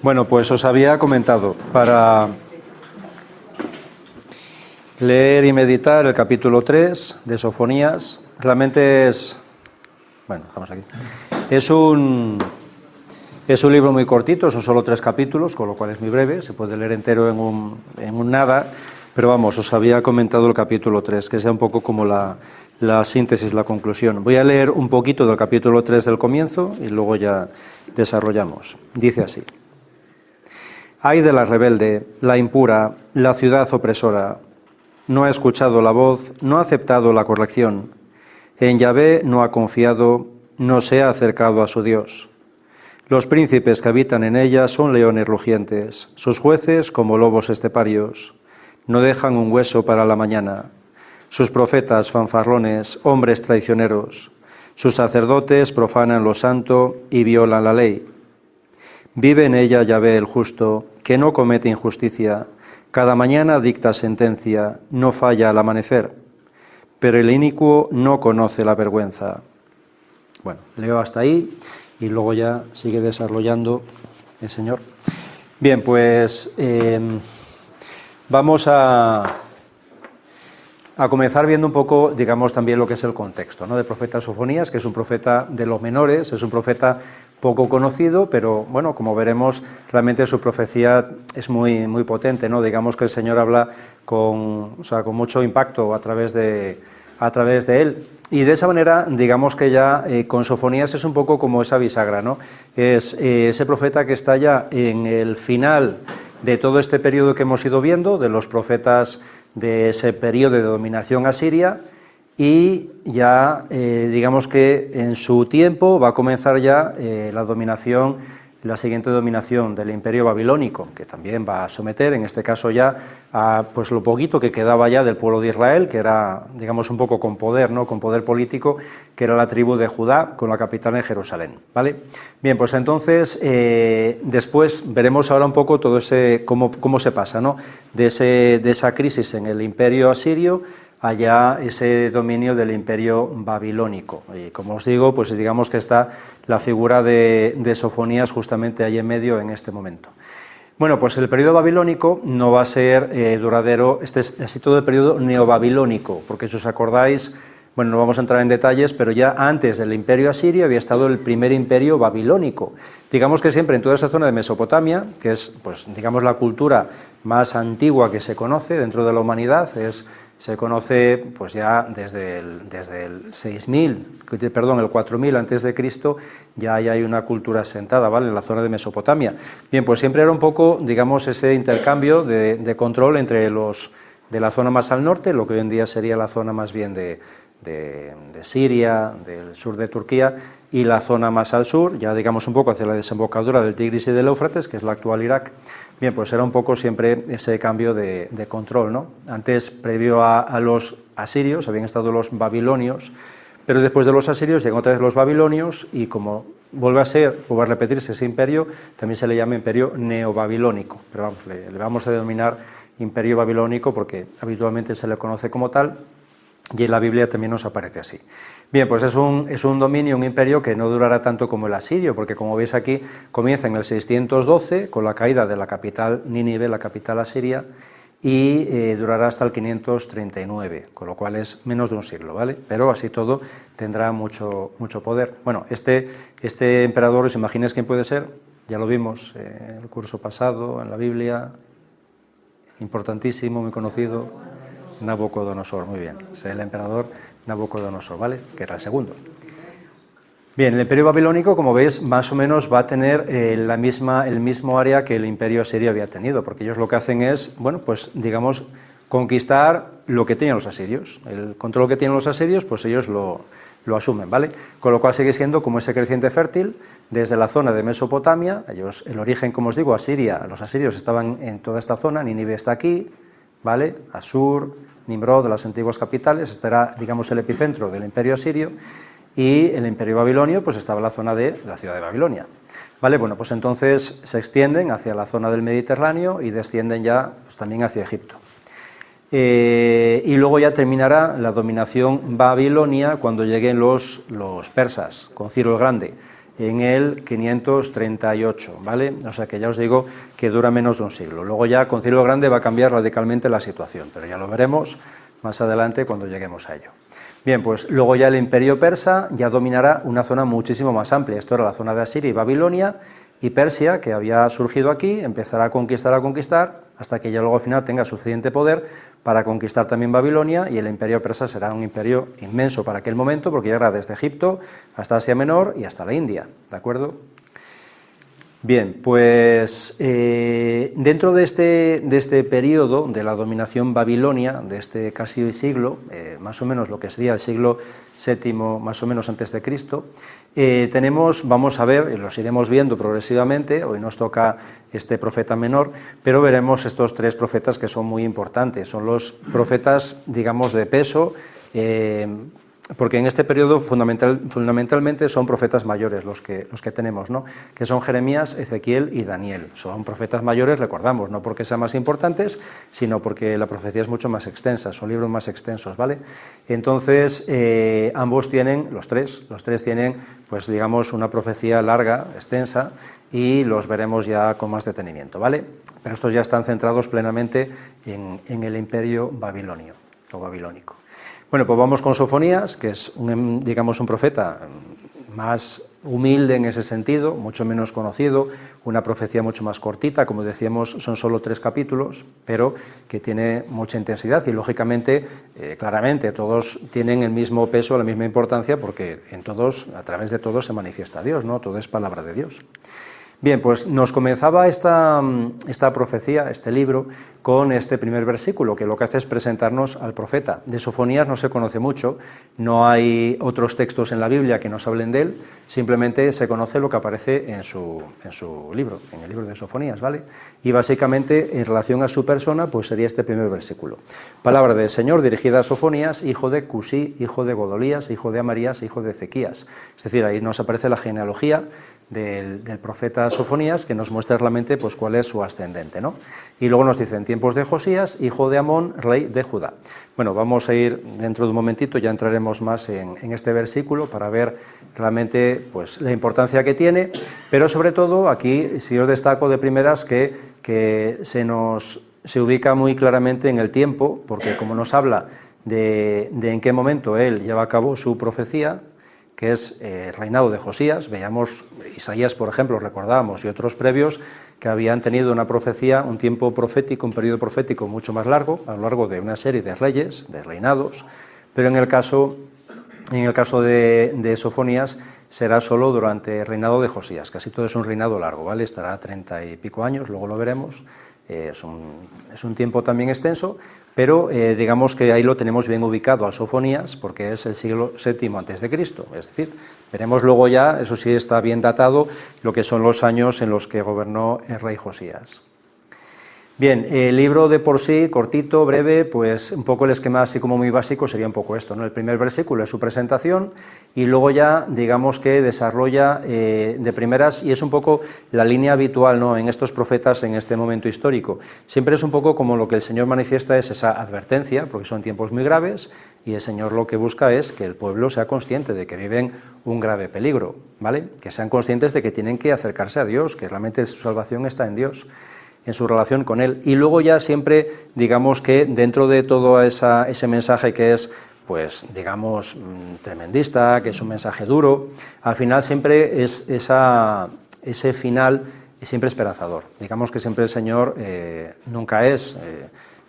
Bueno, pues os había comentado, para leer y meditar el capítulo 3 de Sofonías, realmente es... Bueno, dejamos aquí. Es un libro muy cortito, son solo 3 capítulos, con lo cual es muy breve, se puede leer entero en un nada, pero vamos, os había comentado el capítulo 3, que sea un poco como la síntesis, la conclusión. Voy a leer un poquito del capítulo 3 del comienzo y luego ya desarrollamos. Dice así: Ay de la rebelde, la impura, la ciudad opresora. No ha escuchado la voz, no ha aceptado la corrección. En Yahvé no ha confiado, no se ha acercado a su Dios. Los príncipes que habitan en ella son leones rugientes, sus jueces como lobos esteparios. No dejan un hueso para la mañana. Sus profetas fanfarrones, hombres traicioneros. Sus sacerdotes profanan lo santo y violan la ley. Vive en ella Yahvé el justo, que no comete injusticia. Cada mañana dicta sentencia, no falla al amanecer. Pero el inicuo no conoce la vergüenza. Bueno, leo hasta ahí y luego ya sigue desarrollando el Señor. Bien, pues vamos a comenzar viendo un poco, digamos, también lo que es el contexto, ¿no?, del profeta Sofonías, que es un profeta de los menores, es un profeta poco conocido, pero bueno, como veremos, realmente su profecía es muy, muy potente, ¿no? Digamos que el Señor habla con mucho impacto a través de él. Y de esa manera, digamos que ya con Sofonías es un poco como esa bisagra, ¿no? Es ese profeta que está ya en el final de todo este periodo que hemos ido viendo, de los profetas de ese periodo de dominación asiria, y ya digamos que en su tiempo va a comenzar ya la siguiente dominación del Imperio Babilónico, que también va a someter, en este caso ya, a pues lo poquito que quedaba ya del pueblo de Israel, que era, digamos, un poco con poder, ¿no?, con poder político, que era la tribu de Judá, con la capital en Jerusalén, ¿vale? Bien, pues entonces, después veremos ahora un poco todo ese, cómo se pasa, ¿no?, de esa crisis en el Imperio asirio, allá ese dominio del Imperio Babilónico. Y como os digo, pues digamos que está la figura de Sofonías justamente ahí en medio en este momento. Bueno, pues el periodo babilónico no va a ser duradero, este es así todo el periodo neobabilónico, porque si os acordáis, bueno, no vamos a entrar en detalles, pero ya antes del Imperio asirio había estado el primer imperio babilónico. Digamos que siempre en toda esa zona de Mesopotamia, que es, pues digamos, la cultura más antigua que se conoce dentro de la humanidad, se conoce pues ya desde el 4000 antes de Cristo, ya hay una cultura asentada, ¿vale?, en la zona de Mesopotamia. Bien, pues siempre era un poco, digamos, ese intercambio de control entre los de la zona más al norte, lo que hoy en día sería la zona más bien de Siria, del sur de Turquía, y la zona más al sur, ya digamos un poco hacia la desembocadura del Tigris y del Éufrates, que es la actual Irak. Bien, pues era un poco siempre ese cambio de control, ¿no? Antes, previo a los asirios, habían estado los babilonios, pero después de los asirios llegan otra vez los babilonios, y como vuelve a repetirse ese imperio, también se le llama imperio neobabilónico, pero vamos, le vamos a denominar imperio babilónico porque habitualmente se le conoce como tal, y en la Biblia también nos aparece así. Bien, pues es un dominio, un imperio que no durará tanto como el asirio, porque como veis aquí, comienza en el 612 con la caída de la capital Nínive, la capital asiria, y durará hasta el 539, con lo cual es menos de un siglo, ¿vale? Pero así todo tendrá mucho poder. Bueno, este emperador, ¿os imagináis quién puede ser? Ya lo vimos en el curso pasado, en la Biblia, importantísimo, muy conocido, Nabucodonosor, muy bien, es el emperador Nabucodonosor, ¿vale?, que era el segundo. Bien, el imperio babilónico, como veis, más o menos va a tener el mismo área que el imperio asirio había tenido, porque ellos lo que hacen es, bueno, pues digamos, conquistar lo que tenían los asirios. El control que tienen los asirios, pues ellos lo asumen, ¿vale? Con lo cual sigue siendo como ese creciente fértil desde la zona de Mesopotamia. Ellos, el origen, como os digo, Asiria, los asirios estaban en toda esta zona, Nínive está aquí, ¿vale?, Asur, Nimrod, de las antiguas capitales, este era, digamos, el epicentro del imperio asirio, y el imperio babilonio pues estaba en la zona de la ciudad de Babilonia, ¿vale? Bueno, pues entonces se extienden hacia la zona del Mediterráneo y descienden ya pues también hacia Egipto. Y luego ya terminará la dominación babilonia cuando lleguen los persas, con Ciro el Grande. en el 538, ¿vale? O sea que ya os digo que dura menos de un siglo. Luego ya con Cirilo el Grande va a cambiar radicalmente la situación, pero ya lo veremos más adelante cuando lleguemos a ello. Bien, pues luego ya el imperio persa ya dominará una zona muchísimo más amplia. Esto era la zona de Asiria y Babilonia, y Persia, que había surgido aquí, empezará a conquistar, hasta que ya luego al final tenga suficiente poder para conquistar también Babilonia, y el imperio persa será un imperio inmenso para aquel momento, porque llegará desde Egipto hasta Asia Menor y hasta la India, ¿de acuerdo? Bien, pues dentro de este periodo de la dominación babilonia, de este casi siglo, más o menos lo que sería el siglo VII, más o menos antes de Cristo, vamos a ver, y los iremos viendo progresivamente, hoy nos toca este profeta menor, pero veremos estos tres profetas que son muy importantes, son los profetas, digamos, de peso, porque en este periodo fundamentalmente son profetas mayores los que tenemos, ¿no? Que son Jeremías, Ezequiel y Daniel. Son profetas mayores, recordamos, no porque sean más importantes, sino porque la profecía es mucho más extensa, son libros más extensos, ¿vale? Entonces, ambos tienen, los tres tienen, pues digamos, una profecía larga, extensa, y los veremos ya con más detenimiento, ¿vale? Pero estos ya están centrados plenamente en el imperio babilonio o babilónico. Bueno, pues vamos con Sofonías, que es digamos un profeta más humilde en ese sentido, mucho menos conocido, una profecía mucho más cortita, como decíamos, son solo 3 capítulos, pero que tiene mucha intensidad y lógicamente, claramente, todos tienen el mismo peso, la misma importancia, porque en todos, a través de todos se manifiesta Dios, ¿no? Todo es palabra de Dios. Bien, pues nos comenzaba esta profecía, este libro, con este primer versículo, que lo que hace es presentarnos al profeta. De Sofonías no se conoce mucho, no hay otros textos en la Biblia que nos hablen de él, simplemente se conoce lo que aparece en su libro, en el libro de Sofonías, ¿vale? Y básicamente, en relación a su persona, pues sería este primer versículo. Palabra del Señor dirigida a Sofonías, hijo de Cusí, hijo de Godolías, hijo de Amarías, hijo de Ezequías. Es decir, ahí nos aparece la genealogía del profeta Sofonías, que nos muestra realmente pues, cuál es su ascendente, ¿no? Y luego nos dice, en tiempos de Josías, hijo de Amón, rey de Judá. Bueno, vamos a ir dentro de un momentito, ya entraremos más en este versículo para ver realmente pues, la importancia que tiene, pero sobre todo aquí sí os destaco de primeras que se ubica muy claramente en el tiempo, porque como nos habla de en qué momento él lleva a cabo su profecía, que es el reinado de Josías. Veíamos Isaías, por ejemplo, recordábamos, y otros previos que habían tenido una profecía, un tiempo profético, un periodo profético mucho más largo, a lo largo de una serie de reyes, de reinados, pero en el caso de Sofonías será solo durante el reinado de Josías. Casi todo es un reinado largo, ¿vale? Estará 30 y pico años, luego lo veremos. Es un tiempo también extenso, pero digamos que ahí lo tenemos bien ubicado a Sofonías, porque es el siglo VII a.C., es decir, veremos luego ya, eso sí está bien datado, lo que son los años en los que gobernó el rey Josías. Bien, el libro de por sí, cortito, breve, pues un poco el esquema así como muy básico sería un poco esto, ¿no? El primer versículo es su presentación y luego ya digamos que desarrolla de primeras, y es un poco la línea habitual, ¿no? En estos profetas en este momento histórico. Siempre es un poco como lo que el Señor manifiesta es esa advertencia, porque son tiempos muy graves y el Señor lo que busca es que el pueblo sea consciente de que viven un grave peligro, ¿vale? Que sean conscientes de que tienen que acercarse a Dios, que realmente su salvación está en Dios, en su relación con Él. Y luego ya siempre, digamos que dentro de todo ese mensaje que es, pues digamos, tremendista, que es un mensaje duro, al final siempre es ese final siempre esperanzador. Digamos que siempre el Señor nunca es...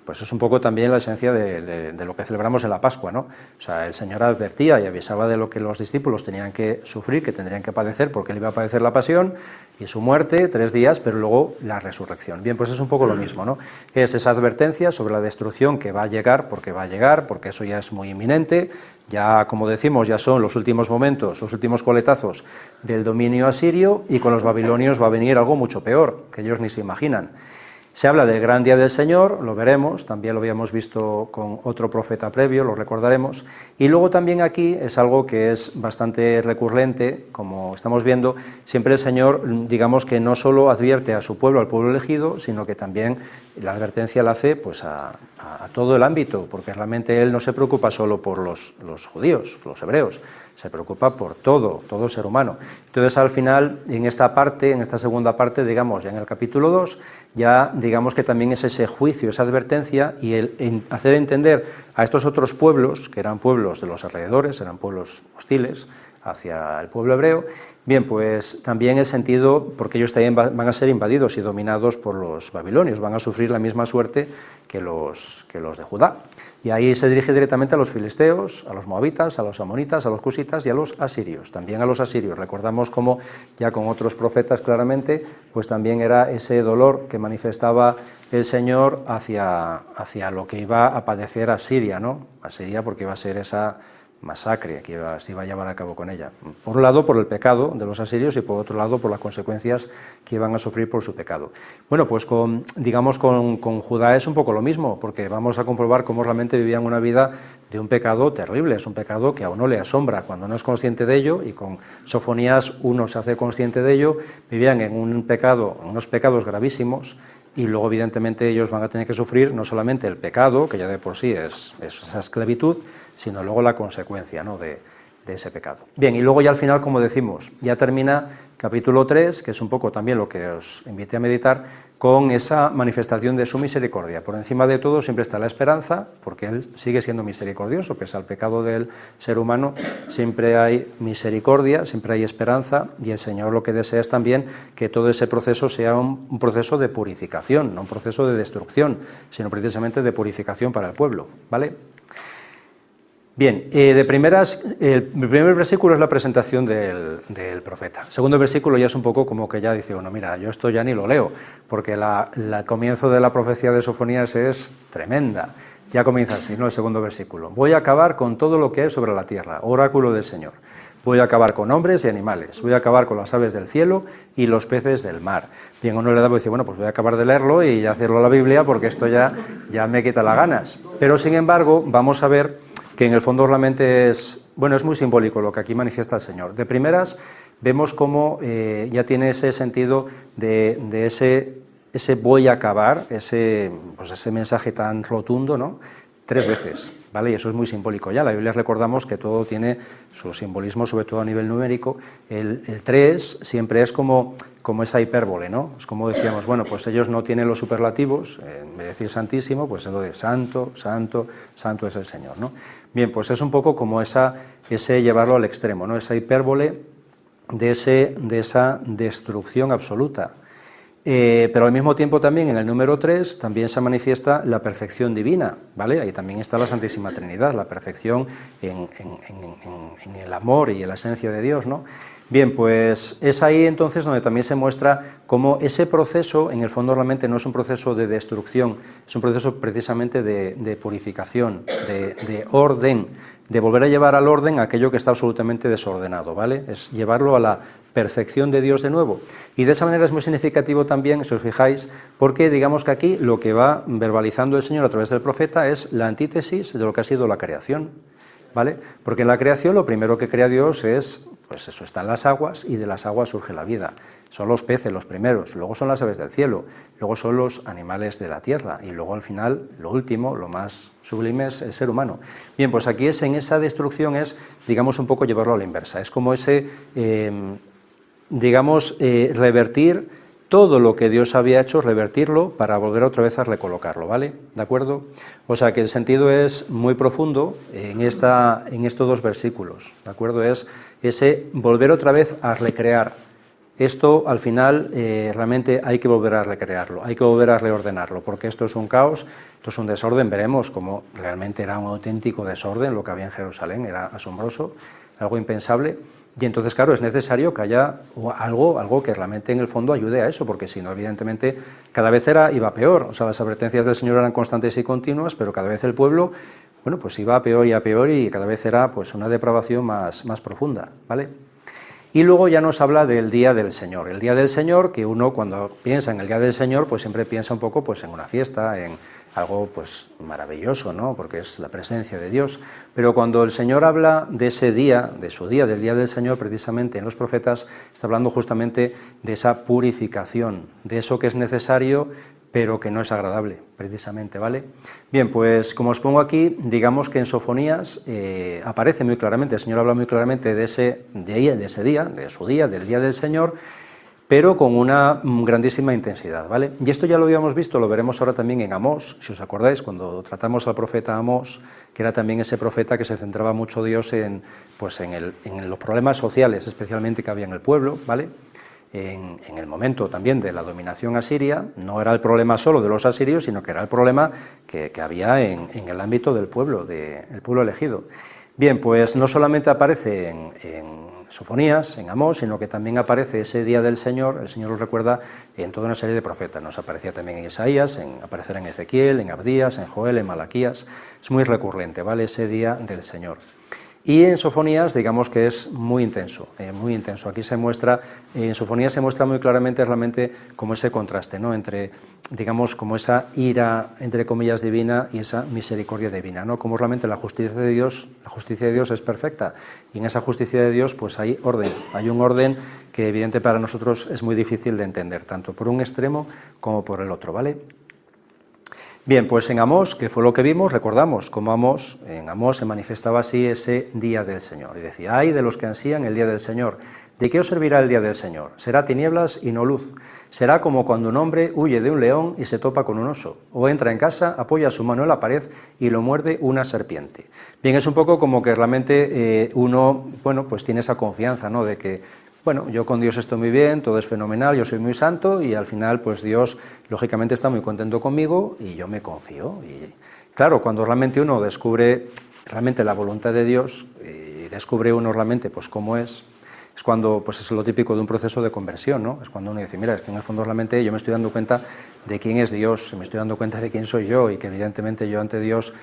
pues es un poco también la esencia de lo que celebramos en la Pascua, ¿no? O sea, el Señor advertía y avisaba de lo que los discípulos tenían que sufrir, que tendrían que padecer, porque Él iba a padecer la pasión y su muerte, 3 días, pero luego la resurrección. Bien, pues es un poco lo mismo, ¿no? Es esa advertencia sobre la destrucción que va a llegar, porque eso ya es muy inminente, ya, como decimos, ya son los últimos momentos, los últimos coletazos del dominio asirio, y con los babilonios va a venir algo mucho peor, que ellos ni se imaginan. Se habla del gran día del Señor, lo veremos, también lo habíamos visto con otro profeta previo, lo recordaremos, y luego también aquí es algo que es bastante recurrente, como estamos viendo, siempre el Señor, digamos que no solo advierte a su pueblo, al pueblo elegido, sino que también la advertencia la hace pues, a todo el ámbito, porque realmente Él no se preocupa solo por los judíos, los hebreos, se preocupa por todo ser humano. Entonces, al final, en esta parte, en esta segunda parte, digamos, ya en el capítulo 2, ya digamos que también es ese juicio, esa advertencia, y el hacer entender a estos otros pueblos, que eran pueblos de los alrededores, eran pueblos hostiles hacia el pueblo hebreo, bien, pues también el sentido, porque ellos también van a ser invadidos y dominados por los babilonios, van a sufrir la misma suerte que los de Judá. Y ahí se dirige directamente a los filisteos, a los moabitas, a los amonitas, a los cusitas y a los asirios. También a los asirios. Recordamos cómo ya con otros profetas claramente, pues también era ese dolor que manifestaba el Señor hacia lo que iba a padecer Asiria, ¿no? Asiria, porque iba a ser esa masacre que se iba a llevar a cabo con ella. Por un lado, por el pecado de los asirios, y por otro lado, por las consecuencias que iban a sufrir por su pecado. Bueno, pues con Judá es un poco lo mismo, porque vamos a comprobar cómo realmente vivían una vida de un pecado terrible, es un pecado que a uno le asombra cuando no es consciente de ello, y con Sofonías uno se hace consciente de ello. Vivían en unos pecados gravísimos, y luego evidentemente ellos van a tener que sufrir no solamente el pecado, que ya de por sí es esa esclavitud, sino luego la consecuencia, ¿no?, de ese pecado. Bien, y luego ya al final, como decimos, ya termina capítulo 3, que es un poco también lo que os invité a meditar, con esa manifestación de su misericordia. Por encima de todo siempre está la esperanza, porque Él sigue siendo misericordioso, pese al pecado del ser humano, siempre hay misericordia, siempre hay esperanza, y el Señor lo que desea es también que todo ese proceso sea un proceso de purificación, no un proceso de destrucción, sino precisamente de purificación para el pueblo, ¿vale? Bien, de primeras, el primer versículo es la presentación del profeta. El segundo versículo ya es un poco como que ya dice uno, mira, yo esto ya ni lo leo, porque el comienzo de la profecía de Sofonías es tremenda. Ya comienza así, ¿no?, el segundo versículo. Voy a acabar con todo lo que es sobre la tierra, oráculo del Señor. Voy a acabar con hombres y animales, voy a acabar con las aves del cielo y los peces del mar. Bien, uno le da y dice, bueno, pues voy a acabar de leerlo y hacerlo a la Biblia, porque esto ya me quita las ganas. Pero, sin embargo, vamos a ver que en el fondo realmente es muy simbólico lo que aquí manifiesta el Señor. De primeras vemos cómo ya tiene ese sentido de ese voy a acabar, ese mensaje tan rotundo, ¿no?, 3 veces, ¿vale? Y eso es muy simbólico ya. La Biblia, recordamos que todo tiene su simbolismo, sobre todo a nivel numérico. El 3 siempre es como esa hipérbole, ¿no? Es como decíamos, bueno, pues ellos no tienen los superlativos, en vez de decir santísimo, pues es lo de santo, santo, santo es el Señor, ¿no? Bien, pues es un poco como ese llevarlo al extremo, ¿no?, esa hipérbole de esa destrucción absoluta. Pero al mismo tiempo también en el número 3 también se manifiesta la perfección divina, ¿vale? Ahí también está la Santísima Trinidad, la perfección en el amor y en la esencia de Dios, ¿no? Bien, pues es ahí entonces donde también se muestra cómo ese proceso, en el fondo realmente no es un proceso de destrucción, es un proceso precisamente de purificación, de orden, de volver a llevar al orden aquello que está absolutamente desordenado, ¿vale? Es llevarlo a la perfección de Dios de nuevo. Y de esa manera es muy significativo también, si os fijáis, porque digamos que aquí lo que va verbalizando el Señor a través del profeta es la antítesis de lo que ha sido la creación, ¿vale? Porque en la creación lo primero que crea Dios es, pues eso, están las aguas, y de las aguas surge la vida. Son los peces los primeros, luego son las aves del cielo, luego son los animales de la tierra, y luego al final, lo último, lo más sublime es el ser humano. Bien, pues aquí en esa destrucción es, digamos, un poco llevarlo a la inversa, es como revertir todo lo que Dios había hecho, revertirlo para volver otra vez a recolocarlo, ¿vale? ¿De acuerdo? O sea que el sentido es muy profundo en estos 2 versículos, ¿de acuerdo? Es ese volver otra vez a recrear. Esto al final realmente hay que volver a recrearlo, hay que volver a reordenarlo, porque esto es un caos, esto es un desorden. Veremos cómo realmente era un auténtico desorden lo que había en Jerusalén, era asombroso, algo impensable. Y entonces, claro, es necesario que haya algo que realmente en el fondo ayude a eso, porque si no, evidentemente, cada vez iba peor. O sea, las advertencias del Señor eran constantes y continuas, pero cada vez el pueblo, bueno, pues iba a peor y cada vez era pues una depravación más profunda, ¿vale? Y luego ya nos habla del Día del Señor. El Día del Señor, que uno cuando piensa en el Día del Señor, pues siempre piensa un poco pues en una fiesta, en algo pues maravilloso, ¿no?, porque es la presencia de Dios. Pero cuando el Señor habla de ese día, de su día, del Día del Señor, precisamente en los profetas, está hablando justamente de esa purificación, de eso que es necesario pero que no es agradable, precisamente, ¿vale? Bien, pues como os pongo aquí, digamos que en Sofonías aparece muy claramente, el Señor habla muy claramente de ese día, del día del Señor, pero con una grandísima intensidad, ¿vale? Y esto ya lo habíamos visto, lo veremos ahora también en Amós, si os acordáis, cuando tratamos al profeta Amós, que era también ese profeta que se centraba mucho Dios en los problemas sociales, especialmente que había en el pueblo, ¿vale? En el momento también de la dominación asiria, no era el problema solo de los asirios, sino que era el problema que había en el ámbito del pueblo, del pueblo elegido. Bien, pues no solamente aparece en Sofonías, en Amós, sino que también aparece ese día del Señor, el Señor lo recuerda en toda una serie de profetas, nos aparecía también en Isaías, aparecerá en Ezequiel, en Abdías, en Joel, en Malaquías, es muy recurrente, ¿vale?, ese día del Señor. Y en Sofonías, digamos que es muy intenso, muy intenso. Aquí se muestra, en Sofonías se muestra muy claramente realmente como ese contraste, ¿no?, entre, digamos, como esa ira, entre comillas, divina y esa misericordia divina, ¿no?, como realmente la justicia de Dios es perfecta, y en esa justicia de Dios pues hay orden, hay un orden que evidente para nosotros es muy difícil de entender, tanto por un extremo como por el otro, ¿vale? Bien, pues en Amós, que fue lo que vimos, recordamos cómo en Amós se manifestaba así ese día del Señor. Y decía, ay de los que ansían el día del Señor, ¿de qué os servirá el día del Señor? Será tinieblas y no luz. Será como cuando un hombre huye de un león y se topa con un oso, o entra en casa, apoya su mano en la pared y lo muerde una serpiente. Bien, es un poco como que realmente uno, bueno, pues tiene esa confianza, ¿no?, de que, bueno, yo con Dios estoy muy bien, todo es fenomenal, yo soy muy santo y al final pues Dios lógicamente está muy contento conmigo y yo me confío. Y claro, cuando realmente uno descubre realmente la voluntad de Dios y descubre uno realmente pues cómo es cuando pues es lo típico de un proceso de conversión, ¿no? Es cuando uno dice, mira, es que en el fondo realmente yo me estoy dando cuenta de quién es Dios, me estoy dando cuenta de quién soy yo y que evidentemente yo ante Dios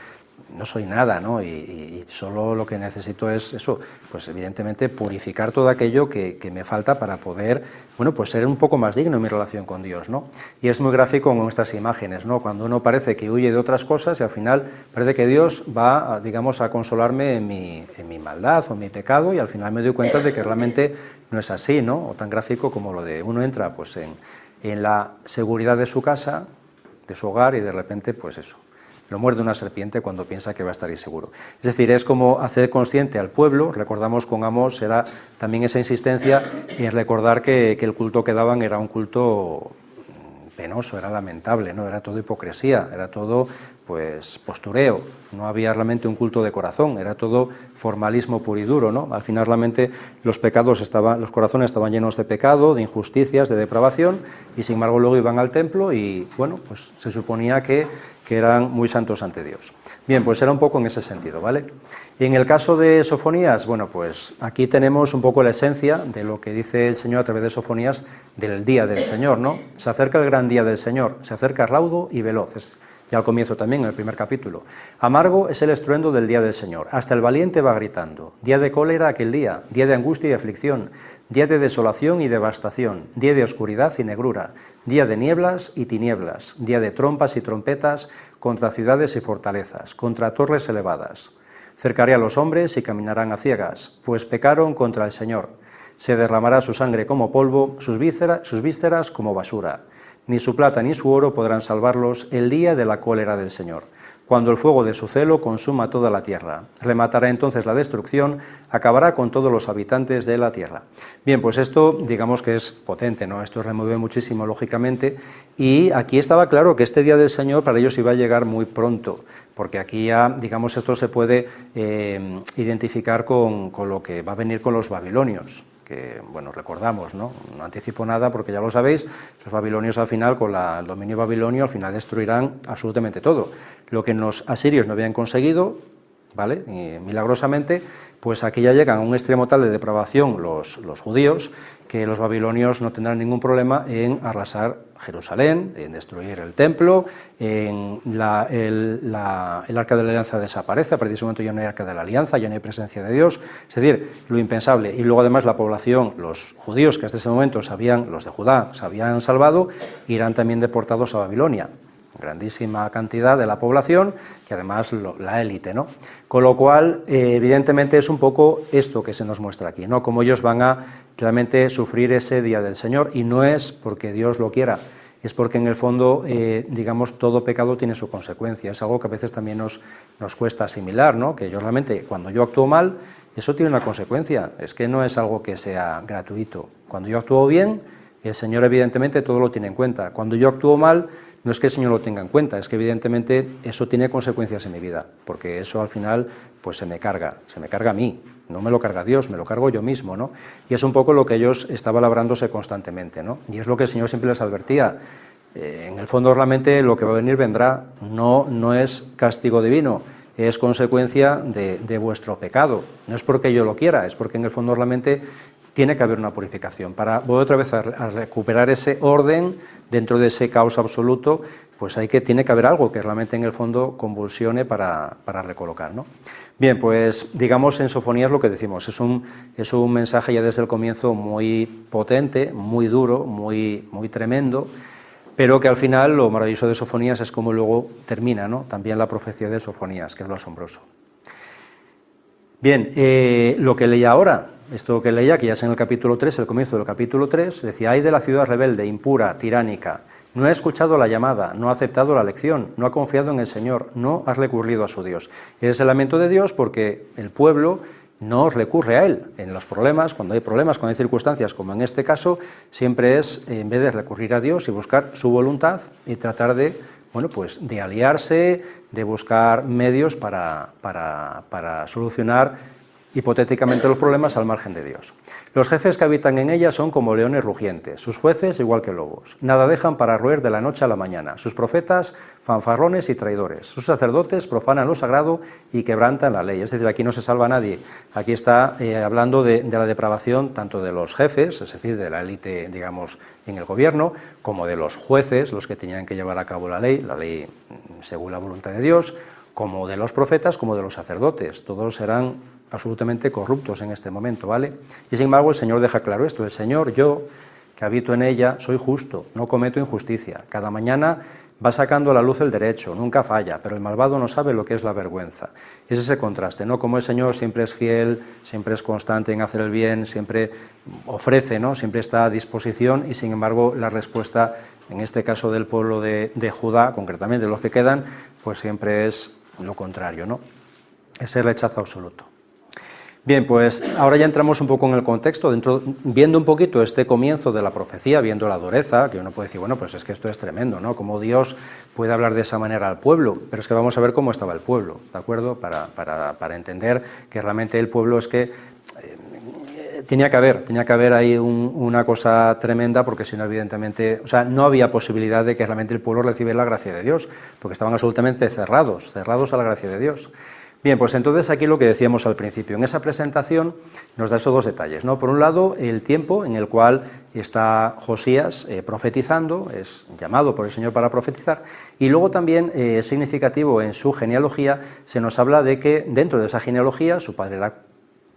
no soy nada, ¿no? Y solo lo que necesito es eso, pues evidentemente purificar todo aquello que me falta para poder, bueno, pues ser un poco más digno en mi relación con Dios, ¿no? Y es muy gráfico en nuestras imágenes, ¿no?, cuando uno parece que huye de otras cosas y al final parece que Dios va, digamos, a consolarme en mi maldad o en mi pecado y al final me doy cuenta de que realmente no es así, ¿no? O tan gráfico como lo de uno entra pues en la seguridad de su casa, de su hogar y de repente pues eso, lo muerde una serpiente cuando piensa que va a estar inseguro. Es decir, es como hacer consciente al pueblo, recordamos con Amós, era también esa insistencia en recordar que el culto que daban era un culto penoso, era lamentable, ¿no?, era todo hipocresía, era todo pues postureo, no había realmente un culto de corazón, era todo formalismo puro y duro, ¿no? Al final realmente los corazones estaban llenos de pecado, de injusticias, de depravación, y sin embargo luego iban al templo y bueno, pues se suponía que eran muy santos ante Dios. Bien, pues era un poco en ese sentido, ¿vale? Y en el caso de Sofonías, bueno, pues aquí tenemos un poco la esencia de lo que dice el Señor a través de Sofonías del día del Señor, ¿no? Se acerca el gran día del Señor, se acerca raudo y veloz, ya al comienzo también, en el primer capítulo. Amargo es el estruendo del día del Señor, hasta el valiente va gritando. Día de cólera aquel día de angustia y aflicción, día de desolación y devastación, día de oscuridad y negrura, día de nieblas y tinieblas, día de trompas y trompetas contra ciudades y fortalezas, contra torres elevadas. Cercaré a los hombres y caminarán a ciegas, pues pecaron contra el Señor. Se derramará su sangre como polvo, sus vísceras como basura. Ni su plata ni su oro podrán salvarlos el día de la cólera del Señor, cuando el fuego de su celo consuma toda la tierra. Rematará entonces la destrucción, acabará con todos los habitantes de la tierra. Bien, pues esto digamos que es potente, ¿no? Esto remueve muchísimo, lógicamente, y aquí estaba claro que este día del Señor para ellos iba a llegar muy pronto, porque aquí ya, digamos, esto se puede identificar con lo que va a venir con los babilonios, que, bueno, recordamos, ¿no? No anticipo nada porque ya lo sabéis, los babilonios al final, con el dominio babilonio, al final destruirán absolutamente todo. Lo que los asirios no habían conseguido, ¿vale?, y milagrosamente, pues aquí ya llegan a un extremo tal de depravación los judíos, que los babilonios no tendrán ningún problema en arrasar Jerusalén, en destruir el templo, el arca de la alianza desaparece, a partir de ese momento ya no hay arca de la alianza, ya no hay presencia de Dios, es decir, lo impensable. Y luego además la población, los judíos que hasta ese momento los de Judá se habían salvado, irán también deportados a Babilonia. Grandísima cantidad de la población, que además la élite, ¿no? Con lo cual, evidentemente es un poco esto que se nos muestra aquí, ¿no? Cómo ellos van a realmente sufrir ese día del Señor, y no es porque Dios lo quiera. es porque en el fondo, digamos, todo pecado tiene su consecuencia. Es algo que a veces también nos cuesta asimilar, ¿no? Que yo realmente, cuando yo actúo mal, eso tiene una consecuencia, es que no es algo que sea gratuito. Cuando yo actúo bien, el Señor evidentemente todo lo tiene en cuenta. Cuando yo actúo mal, no es que el Señor lo tenga en cuenta, es que evidentemente eso tiene consecuencias en mi vida, porque eso al final pues se me carga a mí, no me lo carga Dios, me lo cargo yo mismo, ¿no? Y es un poco lo que ellos estaban labrándose constantemente, ¿no? Y es lo que el Señor siempre les advertía. En el fondo realmente lo que va a venir vendrá, no es castigo divino, es consecuencia de vuestro pecado. No es porque yo lo quiera, es porque en el fondo realmente tiene que haber una purificación. Para volver otra vez a recuperar ese orden dentro de ese caos absoluto, pues tiene que haber algo que realmente en el fondo convulsione para recolocar, ¿no? Bien, pues digamos en Sofonías lo que decimos, es un mensaje ya desde el comienzo muy potente, muy duro, muy tremendo, pero que al final lo maravilloso de Sofonías es cómo luego termina, ¿no? También la profecía de Sofonías, que es lo asombroso. Bien, lo que leía ahora, esto que leía, que ya es en el capítulo 3, el comienzo del capítulo 3, decía: ay de la ciudad rebelde, impura, tiránica, no ha escuchado la llamada, no ha aceptado la lección, no ha confiado en el Señor, no ha recurrido a su Dios. Es el lamento de Dios porque el pueblo no recurre a Él. En los problemas, cuando hay circunstancias, como en este caso, siempre es, en vez de recurrir a Dios y buscar su voluntad y tratar de, bueno, pues de aliarse, de buscar medios para solucionar hipotéticamente los problemas al margen de Dios. Los jefes que habitan en ella son como leones rugientes, sus jueces igual que lobos. Nada dejan para roer de la noche a la mañana. Sus profetas, fanfarrones y traidores. Sus sacerdotes profanan lo sagrado y quebrantan la ley. Es decir, aquí no se salva nadie. Aquí está hablando de la depravación tanto de los jefes, es decir, de la élite, digamos, en el gobierno, como de los jueces, los que tenían que llevar a cabo la ley según la voluntad de Dios, como de los profetas, como de los sacerdotes. Todos eran absolutamente corruptos en este momento, ¿vale? Y sin embargo el Señor deja claro esto: el Señor, yo, que habito en ella, soy justo, no cometo injusticia. Cada mañana va sacando a la luz el derecho, nunca falla, pero el malvado no sabe lo que es la vergüenza. Es ese contraste, ¿no? Como el Señor siempre es fiel, siempre es constante en hacer el bien, siempre ofrece, ¿no? Siempre está a disposición, y sin embargo la respuesta, en este caso del pueblo de Judá, concretamente los que quedan, pues siempre es lo contrario, ¿no? Ese rechazo absoluto. Bien, pues ahora ya entramos un poco en el contexto, viendo un poquito este comienzo de la profecía, viendo la dureza, que uno puede decir, bueno, pues es que esto es tremendo, ¿no? Cómo Dios puede hablar de esa manera al pueblo, pero es que vamos a ver cómo estaba el pueblo, ¿de acuerdo? Para entender que realmente el pueblo es que tenía que haber ahí una cosa tremenda, porque si no, evidentemente, o sea, no había posibilidad de que realmente el pueblo recibiera la gracia de Dios, porque estaban absolutamente cerrados a la gracia de Dios. Bien, pues entonces aquí lo que decíamos al principio, en esa presentación nos da esos dos detalles, ¿no? Por un lado, el tiempo en el cual está Josías profetizando, es llamado por el Señor para profetizar, y luego también es significativo en su genealogía, se nos habla de que dentro de esa genealogía su padre era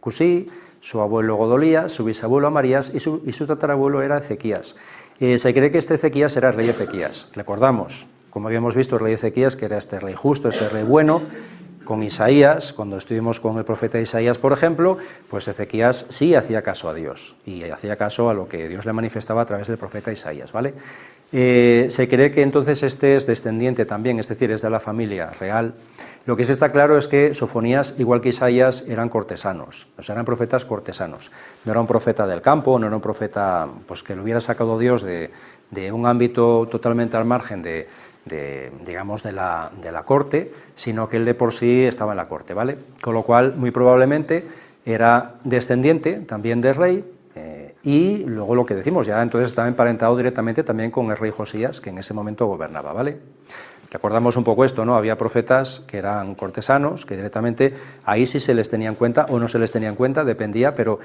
Cusí, su abuelo Godolías, su bisabuelo Amarías y su tatarabuelo era Ezequías. Se cree que este Ezequías era el rey Ezequías. Recordamos, como habíamos visto, el rey Ezequías, que era este rey justo, este rey bueno. Con Isaías, cuando estuvimos con el profeta Isaías, por ejemplo, pues Ezequías sí hacía caso a Dios y hacía caso a lo que Dios le manifestaba a través del profeta Isaías, ¿vale? Se cree que entonces este es descendiente también, es decir, es de la familia real. Lo que sí está claro es que Sofonías, igual que Isaías, eran cortesanos, o sea, eran profetas cortesanos. No era un profeta del campo, no era un profeta pues, que lo hubiera sacado Dios de un ámbito totalmente al margen digamos, de la corte, sino que él de por sí estaba en la corte, ¿vale? Con lo cual, muy probablemente, era descendiente también del rey, y luego lo que decimos, ya entonces estaba emparentado directamente también con el rey Josías, que en ese momento gobernaba, ¿vale? Recordamos un poco esto, ¿no? Había profetas que eran cortesanos, que directamente ahí sí se les tenía en cuenta o no se les tenía en cuenta, dependía, pero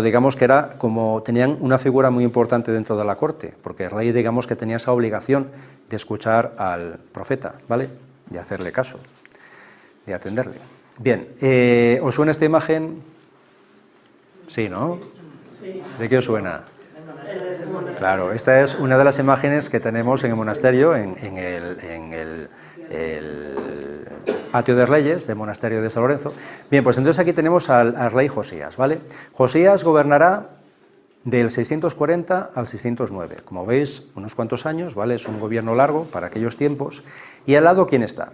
digamos que era como tenían una figura muy importante dentro de la corte, porque el rey, digamos, que tenía esa obligación de escuchar al profeta, ¿vale? De hacerle caso, de atenderle. Bien, ¿os suena esta imagen? Sí, ¿no? ¿De qué os suena? Claro, esta es una de las imágenes que tenemos en el monasterio, en el patio de Reyes del monasterio de San Lorenzo. Bien, pues entonces aquí tenemos al rey Josías, ¿vale? Josías gobernará del 640 al 609. Como veis, unos cuantos años, ¿vale? Es un gobierno largo para aquellos tiempos. ¿Y al lado quién está?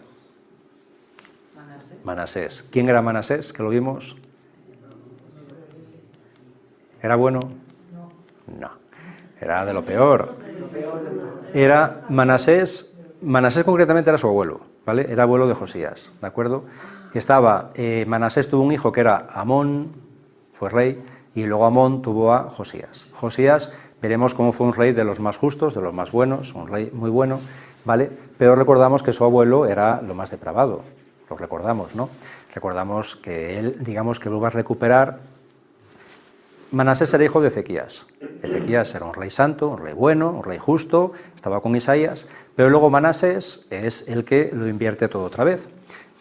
Manasés. ¿Quién era Manasés? Que lo vimos. ¿Era bueno? No. Era de lo peor. Era Manasés concretamente era su abuelo, ¿vale? Era abuelo de Josías, ¿de acuerdo? Estaba, Manasés tuvo un hijo que era Amón, fue rey, y luego Amón tuvo a Josías. Josías, veremos cómo fue un rey de los más justos, de los más buenos, un rey muy bueno, ¿vale? Pero recordamos que su abuelo era lo más depravado, lo recordamos, ¿no? Recordamos que él, digamos que vuelve a recuperar. Manasés era hijo de Ezequías. Ezequías era un rey santo, un rey bueno, un rey justo, estaba con Isaías, pero luego Manasés es el que lo invierte todo otra vez.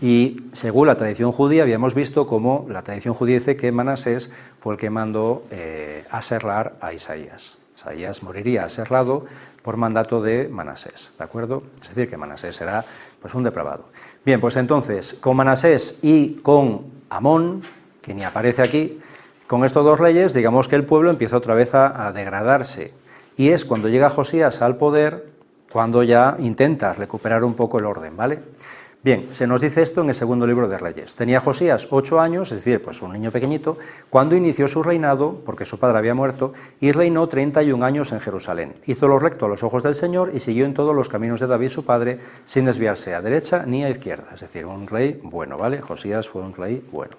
Y según la tradición judía, habíamos visto cómo la tradición judía dice que Manasés fue el que mandó aserrar a Isaías. Isaías moriría aserrado por mandato de Manasés, ¿de acuerdo? Es decir, que Manasés era pues un depravado. Bien, pues entonces, con Manasés y con Amón, que ni aparece aquí, con estos dos reyes, digamos que el pueblo empieza otra vez a degradarse. Y es cuando llega Josías al poder, cuando ya intenta recuperar un poco el orden, ¿vale? Bien, se nos dice esto en el segundo libro de Reyes. Tenía Josías 8 años, es decir, pues un niño pequeñito, cuando inició su reinado, porque su padre había muerto, y reinó 31 años en Jerusalén. Hizo lo recto a los ojos del Señor y siguió en todos los caminos de David su padre, sin desviarse a derecha ni a izquierda. Es decir, un rey bueno, ¿vale? Josías fue un rey bueno.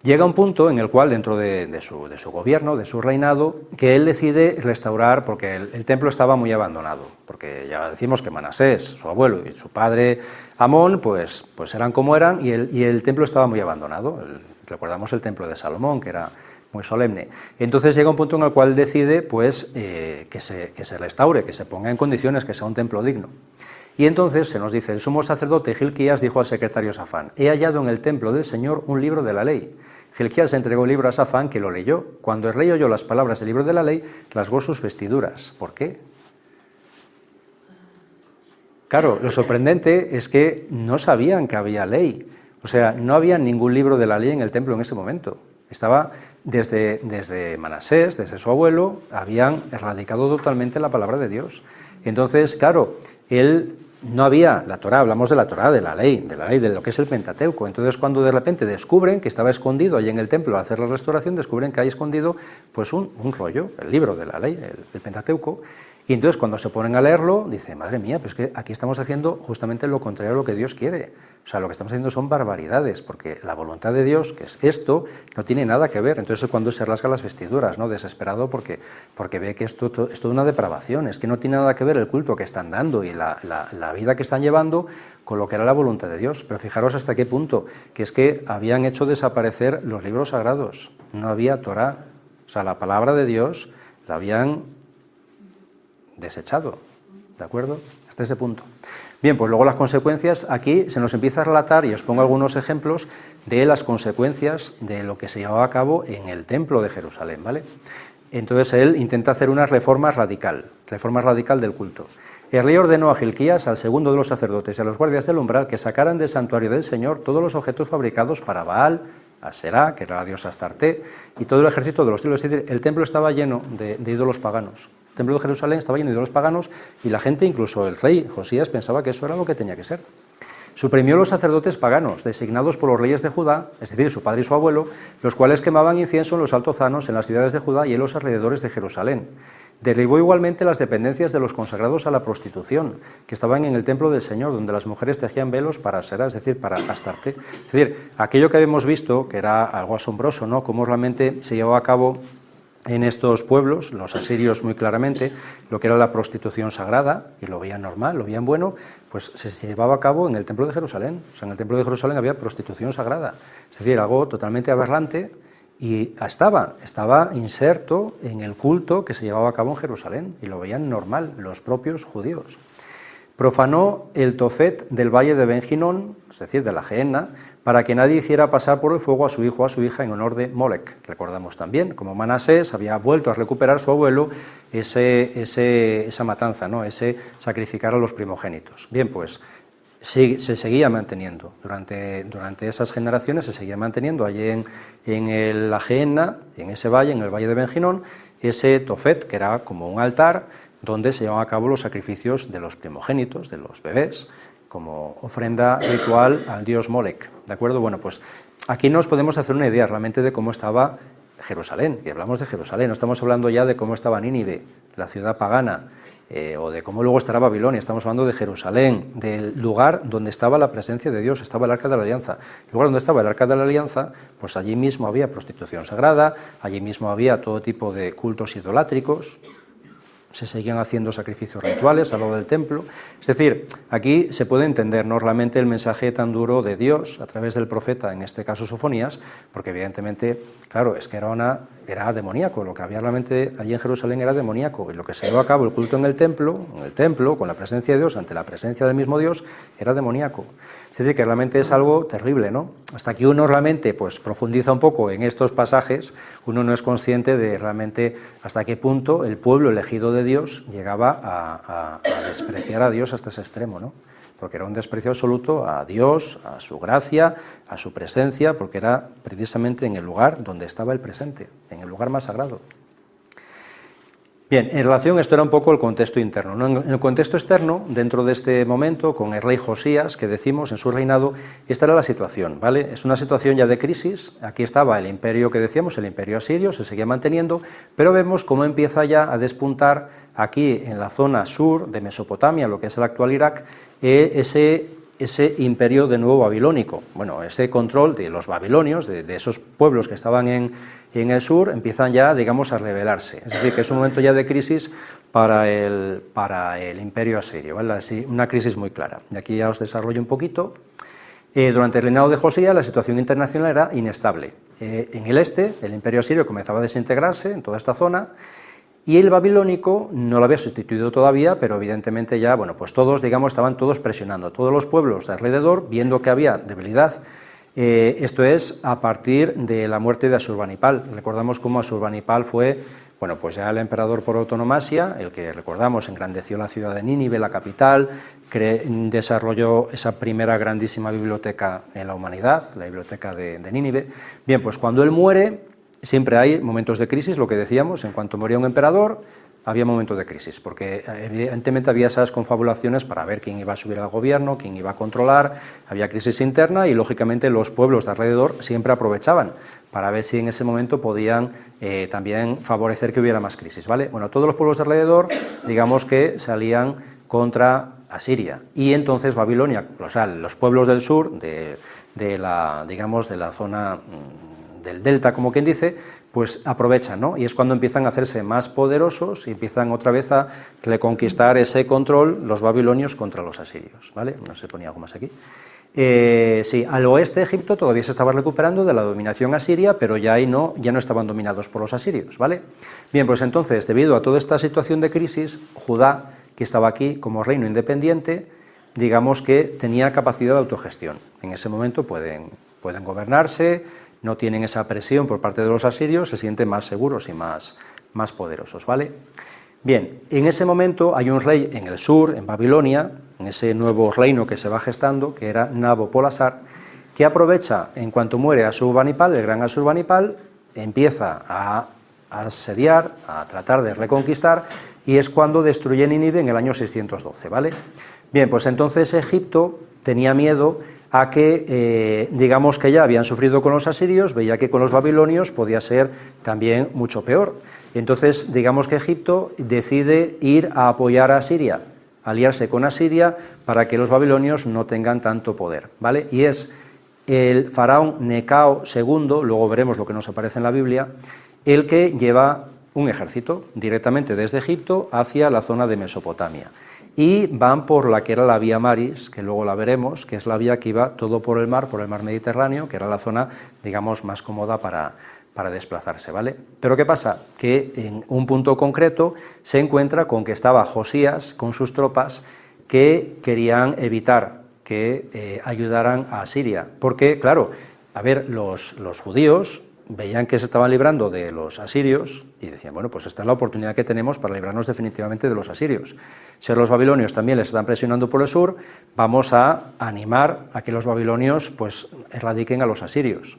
Llega un punto en el cual, dentro de su gobierno, de su reinado, que él decide restaurar, porque el templo estaba muy abandonado, porque ya decimos que Manasés, su abuelo, y su padre Amón, pues eran como eran, y el templo estaba muy abandonado. Recordamos el templo de Salomón, que era muy solemne. Entonces llega un punto en el cual decide pues, que se restaure, que se ponga en condiciones, que sea un templo digno. Y entonces se nos dice, el sumo sacerdote Gilquías dijo al secretario Safán, he hallado en el templo del Señor un libro de la ley. Gilquías entregó el libro a Safán, que lo leyó. Cuando el rey oyó las palabras del libro de la ley, rasgó sus vestiduras. ¿Por qué? Claro, lo sorprendente es que no sabían que había ley. O sea, no había ningún libro de la ley en el templo en ese momento. Estaba desde Manasés, desde su abuelo, habían erradicado totalmente la palabra de Dios. Entonces, claro, él no había la Torá, hablamos de la Torá, de la ley, de lo que es el Pentateuco. Entonces, cuando de repente descubren que estaba escondido allí en el templo al hacer la restauración, descubren que hay escondido pues un rollo, el libro de la ley, el Pentateuco. Y entonces, cuando se ponen a leerlo, dice, madre mía, pues que aquí estamos haciendo justamente lo contrario a lo que Dios quiere. O sea, lo que estamos haciendo son barbaridades, porque la voluntad de Dios, que es esto, no tiene nada que ver. Entonces es cuando se rasga las vestiduras, ¿no? Desesperado porque ve que esto es toda una depravación, es que no tiene nada que ver el culto que están dando y la vida que están llevando con lo que era la voluntad de Dios. Pero fijaros hasta qué punto, que es que habían hecho desaparecer los libros sagrados, no había Torá. O sea, la palabra de Dios la habían desechado, ¿de acuerdo? Hasta ese punto. Bien, pues luego las consecuencias, aquí se nos empieza a relatar, y os pongo algunos ejemplos de las consecuencias de lo que se llevaba a cabo en el templo de Jerusalén, ¿vale? Entonces él intenta hacer una reforma radical del culto. El rey ordenó a Gilquías, al segundo de los sacerdotes y a los guardias del umbral, que sacaran del santuario del Señor todos los objetos fabricados para Baal, Aserá, que era la diosa Astarte, y todo el ejército de los ídolos. Es decir, el templo estaba lleno de ídolos paganos. El templo de Jerusalén estaba lleno de ídolos paganos y la gente, incluso el rey Josías, pensaba que eso era lo que tenía que ser. Suprimió los sacerdotes paganos, designados por los reyes de Judá, es decir, su padre y su abuelo, los cuales quemaban incienso en los altozanos en las ciudades de Judá y en los alrededores de Jerusalén. Derribó igualmente las dependencias de los consagrados a la prostitución, que estaban en el templo del Señor, donde las mujeres tejían velos para Aserá, es decir, para Astarte. Es decir, aquello que habíamos visto, que era algo asombroso, ¿no? Cómo realmente se llevaba a cabo en estos pueblos, los asirios muy claramente, lo que era la prostitución sagrada, y lo veían normal, lo veían bueno, pues se llevaba a cabo en el templo de Jerusalén. O sea, en el templo de Jerusalén había prostitución sagrada, es decir, algo totalmente aberrante, y estaba inserto en el culto que se llevaba a cabo en Jerusalén, y lo veían normal los propios judíos. Profanó el Tofet del valle de Ben-Hinón, es decir, de la Gehenna, para que nadie hiciera pasar por el fuego a su hijo o a su hija en honor de Molec. Recordamos también, como Manasés había vuelto a recuperar su abuelo esa matanza, ¿no? Ese sacrificar a los primogénitos. Bien, pues se seguía manteniendo. Durante esas generaciones se seguía manteniendo allí en la Gehenna, en ese valle, en el valle de Ben-Hinnom, ese Tofet, que era como un altar donde se llevaban a cabo los sacrificios de los primogénitos, de los bebés, como ofrenda ritual al dios Molec, ¿de acuerdo? Bueno, pues aquí nos podemos hacer una idea realmente de cómo estaba Jerusalén, y hablamos de Jerusalén, no estamos hablando ya de cómo estaba Nínive, la ciudad pagana, o de cómo luego estará Babilonia, estamos hablando de Jerusalén, del lugar donde estaba la presencia de Dios, estaba el Arca de la Alianza. El lugar donde estaba el Arca de la Alianza, pues allí mismo había prostitución sagrada, allí mismo había todo tipo de cultos idolátricos, se seguían haciendo sacrificios rituales al lado del templo. Es decir, aquí se puede entender no realmente el mensaje tan duro de Dios a través del profeta, en este caso Sofonías, porque evidentemente, claro, es que era demoníaco, lo que había realmente allí en Jerusalén era demoníaco, y lo que se llevó a cabo el culto en el templo, con la presencia de Dios, ante la presencia del mismo Dios, era demoníaco. Es decir, que realmente es algo terrible, ¿no? Hasta que uno realmente pues, profundiza un poco en estos pasajes, uno no es consciente de realmente hasta qué punto el pueblo elegido de Dios llegaba a despreciar a Dios hasta ese extremo, ¿no? Porque era un desprecio absoluto a Dios, a su gracia, a su presencia, porque era precisamente en el lugar donde estaba el presente, en el lugar más sagrado. Bien, en relación, esto era un poco el contexto interno, ¿no? En el contexto externo, dentro de este momento, con el rey Josías, que decimos en su reinado, esta era la situación, ¿vale? Es una situación ya de crisis, aquí estaba el imperio que decíamos, el imperio asirio, se seguía manteniendo, pero vemos cómo empieza ya a despuntar aquí en la zona sur de Mesopotamia, lo que es el actual Irak, ese imperio de nuevo babilónico. Bueno, ese control de los babilonios, de esos pueblos que estaban en el sur, empiezan ya, digamos, a rebelarse. Es decir, que es un momento ya de crisis para el imperio asirio, ¿vale? Así, una crisis muy clara. Y aquí ya os desarrollo un poquito. Durante el reinado de Josías, la situación internacional era inestable. En el este, el imperio asirio comenzaba a desintegrarse en toda esta zona, y el babilónico no lo había sustituido todavía, pero evidentemente ya, bueno, pues todos, digamos, estaban todos presionando, todos los pueblos de alrededor, viendo que había debilidad. Esto es a partir de la muerte de Asurbanipal. Recordamos cómo Asurbanipal fue, bueno, pues ya el emperador por antonomasia, el que, recordamos, engrandeció la ciudad de Nínive, la capital, desarrolló esa primera grandísima biblioteca en la humanidad, la biblioteca de Nínive. Bien, pues cuando él muere, siempre hay momentos de crisis, lo que decíamos, en cuanto moría un emperador, había momentos de crisis, porque evidentemente había esas confabulaciones para ver quién iba a subir al gobierno, quién iba a controlar, había crisis interna y, lógicamente, los pueblos de alrededor siempre aprovechaban para ver si en ese momento podían también favorecer que hubiera más crisis, ¿vale? Bueno, todos los pueblos de alrededor, digamos que salían contra Asiria, y entonces Babilonia, o sea, los pueblos del sur, de la zona del delta, como quien dice, pues aprovechan, ¿no? Y es cuando empiezan a hacerse más poderosos y empiezan otra vez a reconquistar ese control los babilonios contra los asirios, ¿vale? No se ponía algo más aquí. Sí, al oeste Egipto todavía se estaba recuperando de la dominación asiria, pero ya no estaban dominados por los asirios, ¿vale? Bien, pues entonces, debido a toda esta situación de crisis, Judá, que estaba aquí como reino independiente, digamos que tenía capacidad de autogestión. En ese momento pueden gobernarse, no tienen esa presión por parte de los asirios, se sienten más seguros y más poderosos, ¿vale? Bien, en ese momento hay un rey en el sur, en Babilonia, en ese nuevo reino que se va gestando, que era Nabopolassar, que aprovecha, en cuanto muere Asurbanipal, el gran Asurbanipal, empieza a asediar, a tratar de reconquistar, y es cuando destruye Nínive en el año 612, ¿vale? Bien, pues entonces Egipto tenía miedo a que, digamos que ya habían sufrido con los asirios, veía que con los babilonios podía ser también mucho peor. Y entonces, digamos que Egipto decide ir a apoyar a Asiria, aliarse con Asiria para que los babilonios no tengan tanto poder, ¿vale? Y es el faraón Necao II, luego veremos lo que nos aparece en la Biblia, el que lleva un ejército directamente desde Egipto hacia la zona de Mesopotamia. Y van por la que era la vía Maris, que luego la veremos, que es la vía que iba todo por el mar Mediterráneo, que era la zona, digamos, más cómoda para desplazarse, ¿vale? Pero ¿qué pasa? Que en un punto concreto se encuentra con que estaba Josías con sus tropas que querían evitar que ayudaran a Asiria, porque, claro, a ver, los judíos veían que se estaban librando de los asirios y decían, bueno, pues esta es la oportunidad que tenemos para librarnos definitivamente de los asirios. Si a los babilonios también les están presionando por el sur, vamos a animar a que los babilonios pues erradiquen a los asirios.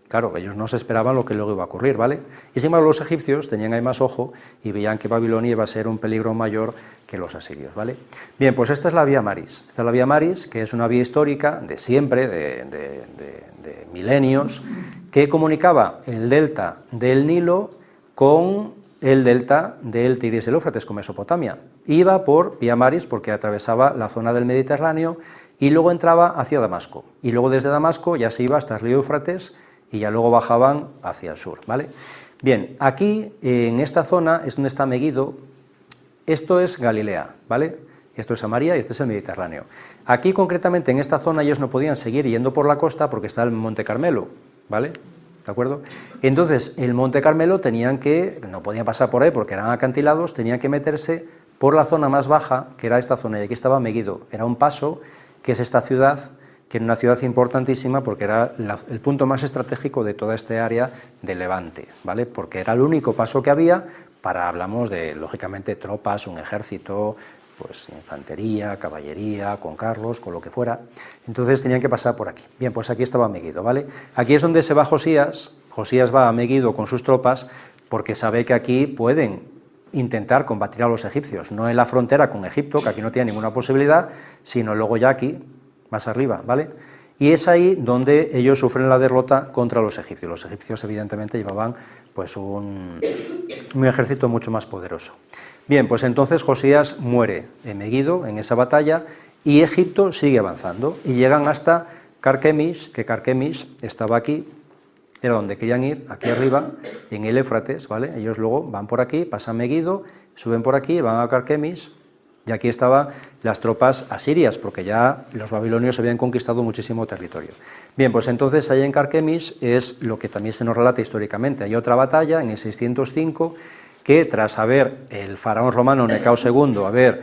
Claro, ellos no se esperaban lo que luego iba a ocurrir, ¿vale? Y sin embargo los egipcios tenían ahí más ojo y veían que Babilonia iba a ser un peligro mayor que los asirios, ¿vale? Bien, pues esta es la Vía Maris. Esta es la Vía Maris, que es una vía histórica de siempre, de milenios, que comunicaba el delta del Nilo con el delta del Tigris y el Éufrates, con Mesopotamia. Iba por Vía Maris porque atravesaba la zona del Mediterráneo y luego entraba hacia Damasco. Y luego desde Damasco ya se iba hasta el río Éufrates y ya luego bajaban hacia el sur, ¿vale? Bien, aquí en esta zona es donde está Meguido. Esto es Galilea, ¿vale? Esto es Samaria y este es el Mediterráneo. Aquí concretamente en esta zona ellos no podían seguir yendo por la costa porque está el Monte Carmelo, ¿vale? ¿De acuerdo? Entonces el Monte Carmelo no podían pasar por ahí porque eran acantilados, tenían que meterse por la zona más baja, que era esta zona, y aquí estaba Meguido. Era un paso, que es esta ciudad, que era una ciudad importantísima porque era el punto más estratégico de toda esta área de Levante, ¿vale? Porque era el único paso que había hablamos de, lógicamente, tropas, un ejército, pues infantería, caballería, con carros, con lo que fuera. Entonces tenían que pasar por aquí. Bien, pues aquí estaba Meguido, ¿vale? Aquí es donde se va Josías. Josías va a Meguido con sus tropas porque sabe que aquí pueden intentar combatir a los egipcios, no en la frontera con Egipto, que aquí no tiene ninguna posibilidad, sino luego ya aquí, más arriba, ¿vale? Y es ahí donde ellos sufren la derrota contra los egipcios. Los egipcios, evidentemente, llevaban pues un ejército mucho más poderoso. Bien, pues entonces Josías muere en Meguido, en esa batalla, y Egipto sigue avanzando, y llegan hasta Carquemis, que Carquemis estaba aquí, era donde querían ir, aquí arriba, en el Éufrates, ¿vale? Ellos luego van por aquí, pasan Meguido, suben por aquí, van a Carquemis, y aquí estaban las tropas asirias, porque ya los babilonios habían conquistado muchísimo territorio. Bien, pues entonces ahí en Carquemis es lo que también se nos relata históricamente. Hay otra batalla en el 605, que tras haber el faraón romano Necao II haber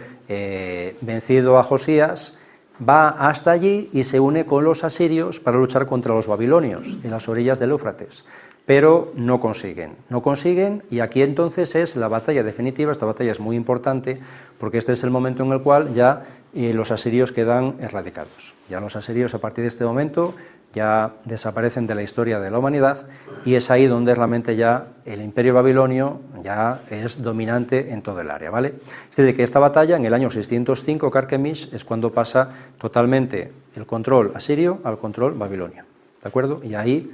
vencido a Josías, va hasta allí y se une con los asirios para luchar contra los babilonios en las orillas del Éufrates, pero no consiguen, y aquí entonces es la batalla definitiva. Esta batalla es muy importante porque este es el momento en el cual ya los asirios quedan erradicados. Ya los asirios a partir de este momento ya desaparecen de la historia de la humanidad, y es ahí donde realmente ya el imperio babilonio ya es dominante en todo el área, ¿vale? Es decir, que esta batalla en el año 605, Carquemis, es cuando pasa totalmente el control asirio al control babilonio, ¿de acuerdo? Y ahí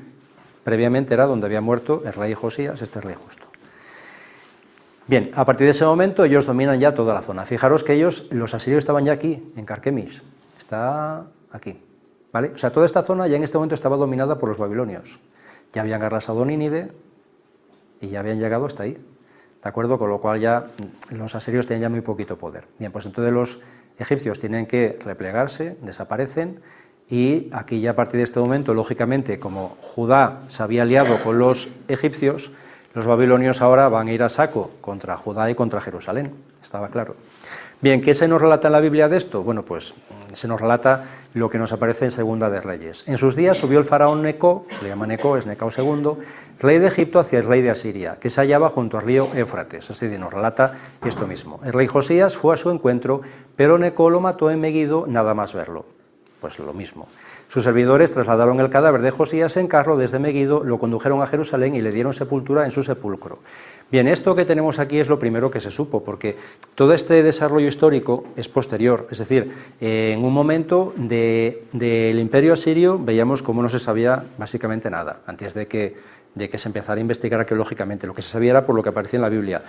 previamente era donde había muerto el rey Josías, este rey justo. Bien, a partir de ese momento ellos dominan ya toda la zona. Fijaros que los asirios estaban ya aquí, en Carquemis, está aquí, ¿vale? O sea, toda esta zona ya en este momento estaba dominada por los babilonios. Ya habían arrasado Nínive y ya habían llegado hasta ahí, ¿de acuerdo? Con lo cual ya los asirios tenían ya muy poquito poder. Bien, pues entonces los egipcios tienen que replegarse, desaparecen, y aquí ya a partir de este momento, lógicamente, como Judá se había aliado con los egipcios, los babilonios ahora van a ir a saco contra Judá y contra Jerusalén, estaba claro. Bien, ¿qué se nos relata en la Biblia de esto? Bueno, pues se nos relata lo que nos aparece en Segunda de Reyes. En sus días subió el faraón Neco, se le llama Neco, es Necao II, rey de Egipto, hacia el rey de Asiria, que se hallaba junto al río Éufrates. Es decir, nos relata esto mismo. El rey Josías fue a su encuentro, pero Neco lo mató en Meguido nada más verlo. Pues lo mismo. Sus servidores trasladaron el cadáver de Josías en carro desde Meguido, lo condujeron a Jerusalén y le dieron sepultura en su sepulcro. Bien, esto que tenemos aquí es lo primero que se supo, porque todo este desarrollo histórico es posterior. Es decir, en un momento del imperio asirio veíamos cómo no se sabía básicamente nada, antes de que se empezara a investigar arqueológicamente. Lo que se sabía era por lo que aparecía en la Biblia.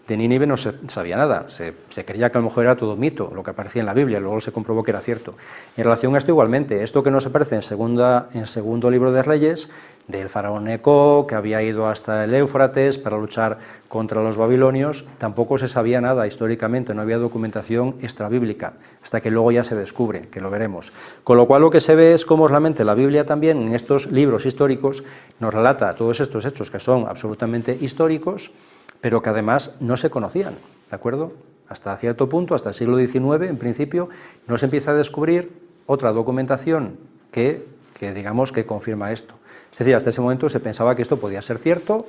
De Nínive no se sabía nada, se creía que a lo mejor era todo mito lo que aparecía en la Biblia, luego se comprobó que era cierto. En relación a esto igualmente, esto que nos aparece en segundo libro de Reyes, del faraón Neco, que había ido hasta el Éufrates para luchar contra los babilonios, tampoco se sabía nada históricamente, no había documentación extrabíblica, hasta que luego ya se descubre, que lo veremos. Con lo cual lo que se ve es cómo realmente la Biblia también, en estos libros históricos, nos relata todos estos hechos que son absolutamente históricos, pero que además no se conocían, ¿de acuerdo? Hasta cierto punto, hasta el siglo XIX, en principio, no se empieza a descubrir otra documentación que digamos que confirma esto. Es decir, hasta ese momento se pensaba que esto podía ser cierto,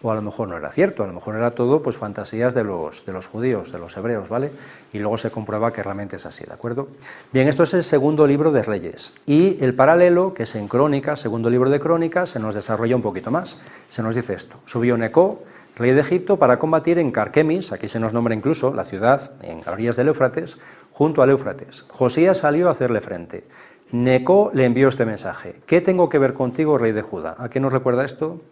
o a lo mejor no era cierto, a lo mejor era todo pues fantasías de los judíos, de los hebreos, ¿vale? Y luego se comprueba que realmente es así, ¿de acuerdo? Bien, esto es el segundo libro de Reyes, y el paralelo, que es en Crónicas, segundo libro de Crónicas, se nos desarrolla un poquito más. Se nos dice esto: subió Necó, rey de Egipto, para combatir en Carquemis, aquí se nos nombra incluso la ciudad, en orillas del Éufrates, junto al Éufrates. Josías salió a hacerle frente. Necó le envió este mensaje: ¿qué tengo que ver contigo, rey de Judá? ¿A qué nos recuerda esto?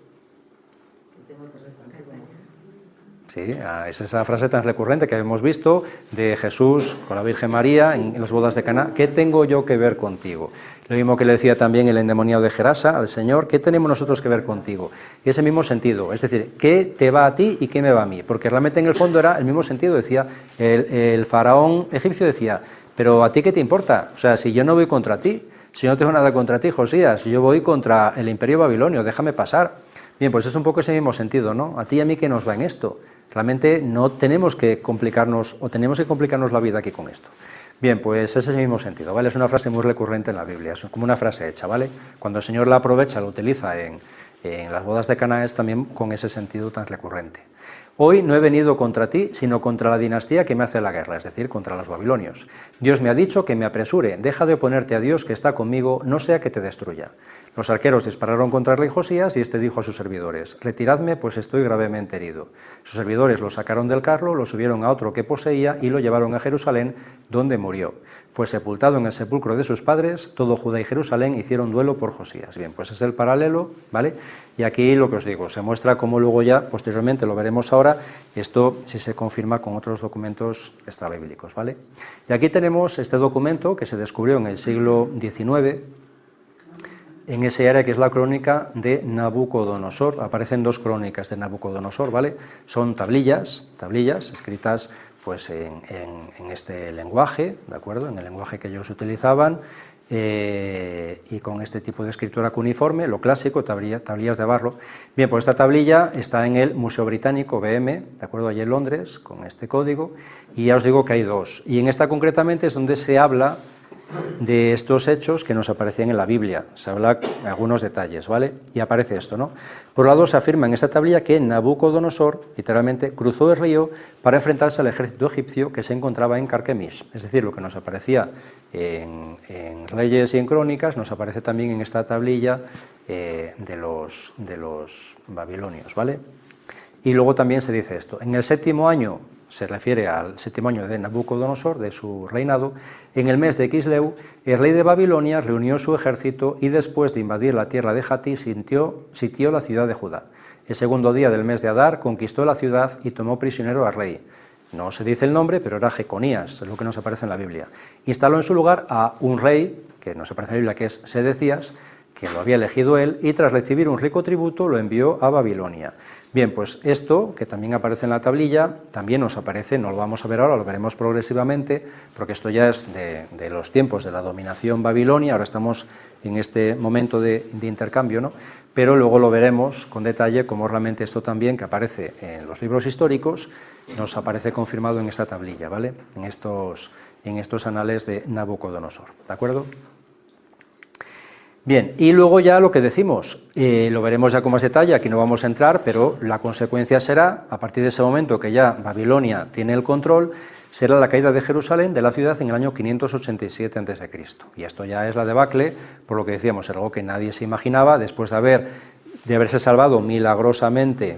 Sí, es esa frase tan recurrente que hemos visto de Jesús con la Virgen María en las bodas de Caná: ¿qué tengo yo que ver contigo? Lo mismo que le decía también el endemoniado de Gerasa al Señor: ¿qué tenemos nosotros que ver contigo? Y ese mismo sentido, es decir, ¿qué te va a ti y qué me va a mí? Porque realmente en el fondo era el mismo sentido. Decía el faraón egipcio, decía: ¿pero a ti qué te importa? O sea, si yo no voy contra ti, si yo no tengo nada contra ti, Josías, yo voy contra el imperio babilonio, déjame pasar. Bien, pues es un poco ese mismo sentido, ¿no? A ti y a mí, ¿qué nos va en esto? Realmente no tenemos que complicarnos, o tenemos que complicarnos la vida aquí con esto. Bien, pues ese es el mismo sentido, ¿vale? Es una frase muy recurrente en la Biblia, es como una frase hecha, ¿vale? Cuando el Señor la aprovecha, la utiliza en las bodas de Caná, es también con ese sentido tan recurrente. Hoy no he venido contra ti, sino contra la dinastía que me hace la guerra, es decir, contra los babilonios. Dios me ha dicho que me apresure, deja de oponerte a Dios que está conmigo, no sea que te destruya. Los arqueros dispararon contra el rey Josías y este dijo a sus servidores: retiradme, pues estoy gravemente herido. Sus servidores lo sacaron del carro, lo subieron a otro que poseía y lo llevaron a Jerusalén, donde murió. Fue sepultado en el sepulcro de sus padres. Todo Judá y Jerusalén hicieron duelo por Josías. Bien, pues es el paralelo, ¿vale? Y aquí lo que os digo, se muestra cómo luego ya, posteriormente, lo veremos ahora, esto sí se confirma con otros documentos extrabíblicos, ¿vale? Y aquí tenemos este documento que se descubrió en el siglo XIX, en ese área que es la crónica de Nabucodonosor. Aparecen dos crónicas de Nabucodonosor, ¿vale? Son tablillas escritas pues en este lenguaje, ¿de acuerdo? En el lenguaje que ellos utilizaban, y con este tipo de escritura cuneiforme, lo clásico, tablillas de barro. Bien, pues esta tablilla está en el Museo Británico, BM, ¿de acuerdo? Allí en Londres, con este código, y ya os digo que hay dos. Y en esta concretamente es donde se habla de estos hechos que nos aparecían en la Biblia. Se habla de algunos detalles, ¿vale? Y aparece esto, ¿no? Por un lado se afirma en esta tablilla que Nabucodonosor, literalmente, cruzó el río para enfrentarse al ejército egipcio que se encontraba en Carquemis. Es decir, lo que nos aparecía en Reyes y en Crónicas, nos aparece también en esta tablilla de los babilonios, ¿vale? Y luego también se dice esto: en el séptimo año, se refiere al séptimo año de Nabucodonosor, de su reinado, en el mes de Quisleu, el rey de Babilonia reunió su ejército y después de invadir la tierra de Jatí, sitió la ciudad de Judá. El segundo día del mes de Adar conquistó la ciudad y tomó prisionero al rey. No se dice el nombre, pero era Jeconías, es lo que nos aparece en la Biblia. Instaló en su lugar a un rey, que nos aparece en la Biblia, que es Sedecías, que lo había elegido él, y tras recibir un rico tributo lo envió a Babilonia. Bien, pues esto, que también aparece en la tablilla, también nos aparece, no lo vamos a ver ahora, lo veremos progresivamente, porque esto ya es de los tiempos de la dominación babilonia, ahora estamos en este momento de intercambio, ¿no? Pero luego lo veremos con detalle, como realmente esto también, que aparece en los libros históricos, nos aparece confirmado en esta tablilla, ¿vale? En estos anales de Nabucodonosor, ¿de acuerdo? Bien, y luego ya lo que decimos, lo veremos ya con más detalle, aquí no vamos a entrar, pero la consecuencia será, a partir de ese momento que ya Babilonia tiene el control, será la caída de Jerusalén, de la ciudad, en el año 587 a.C. Y esto ya es la debacle, por lo que decíamos, era algo que nadie se imaginaba, después de haberse salvado milagrosamente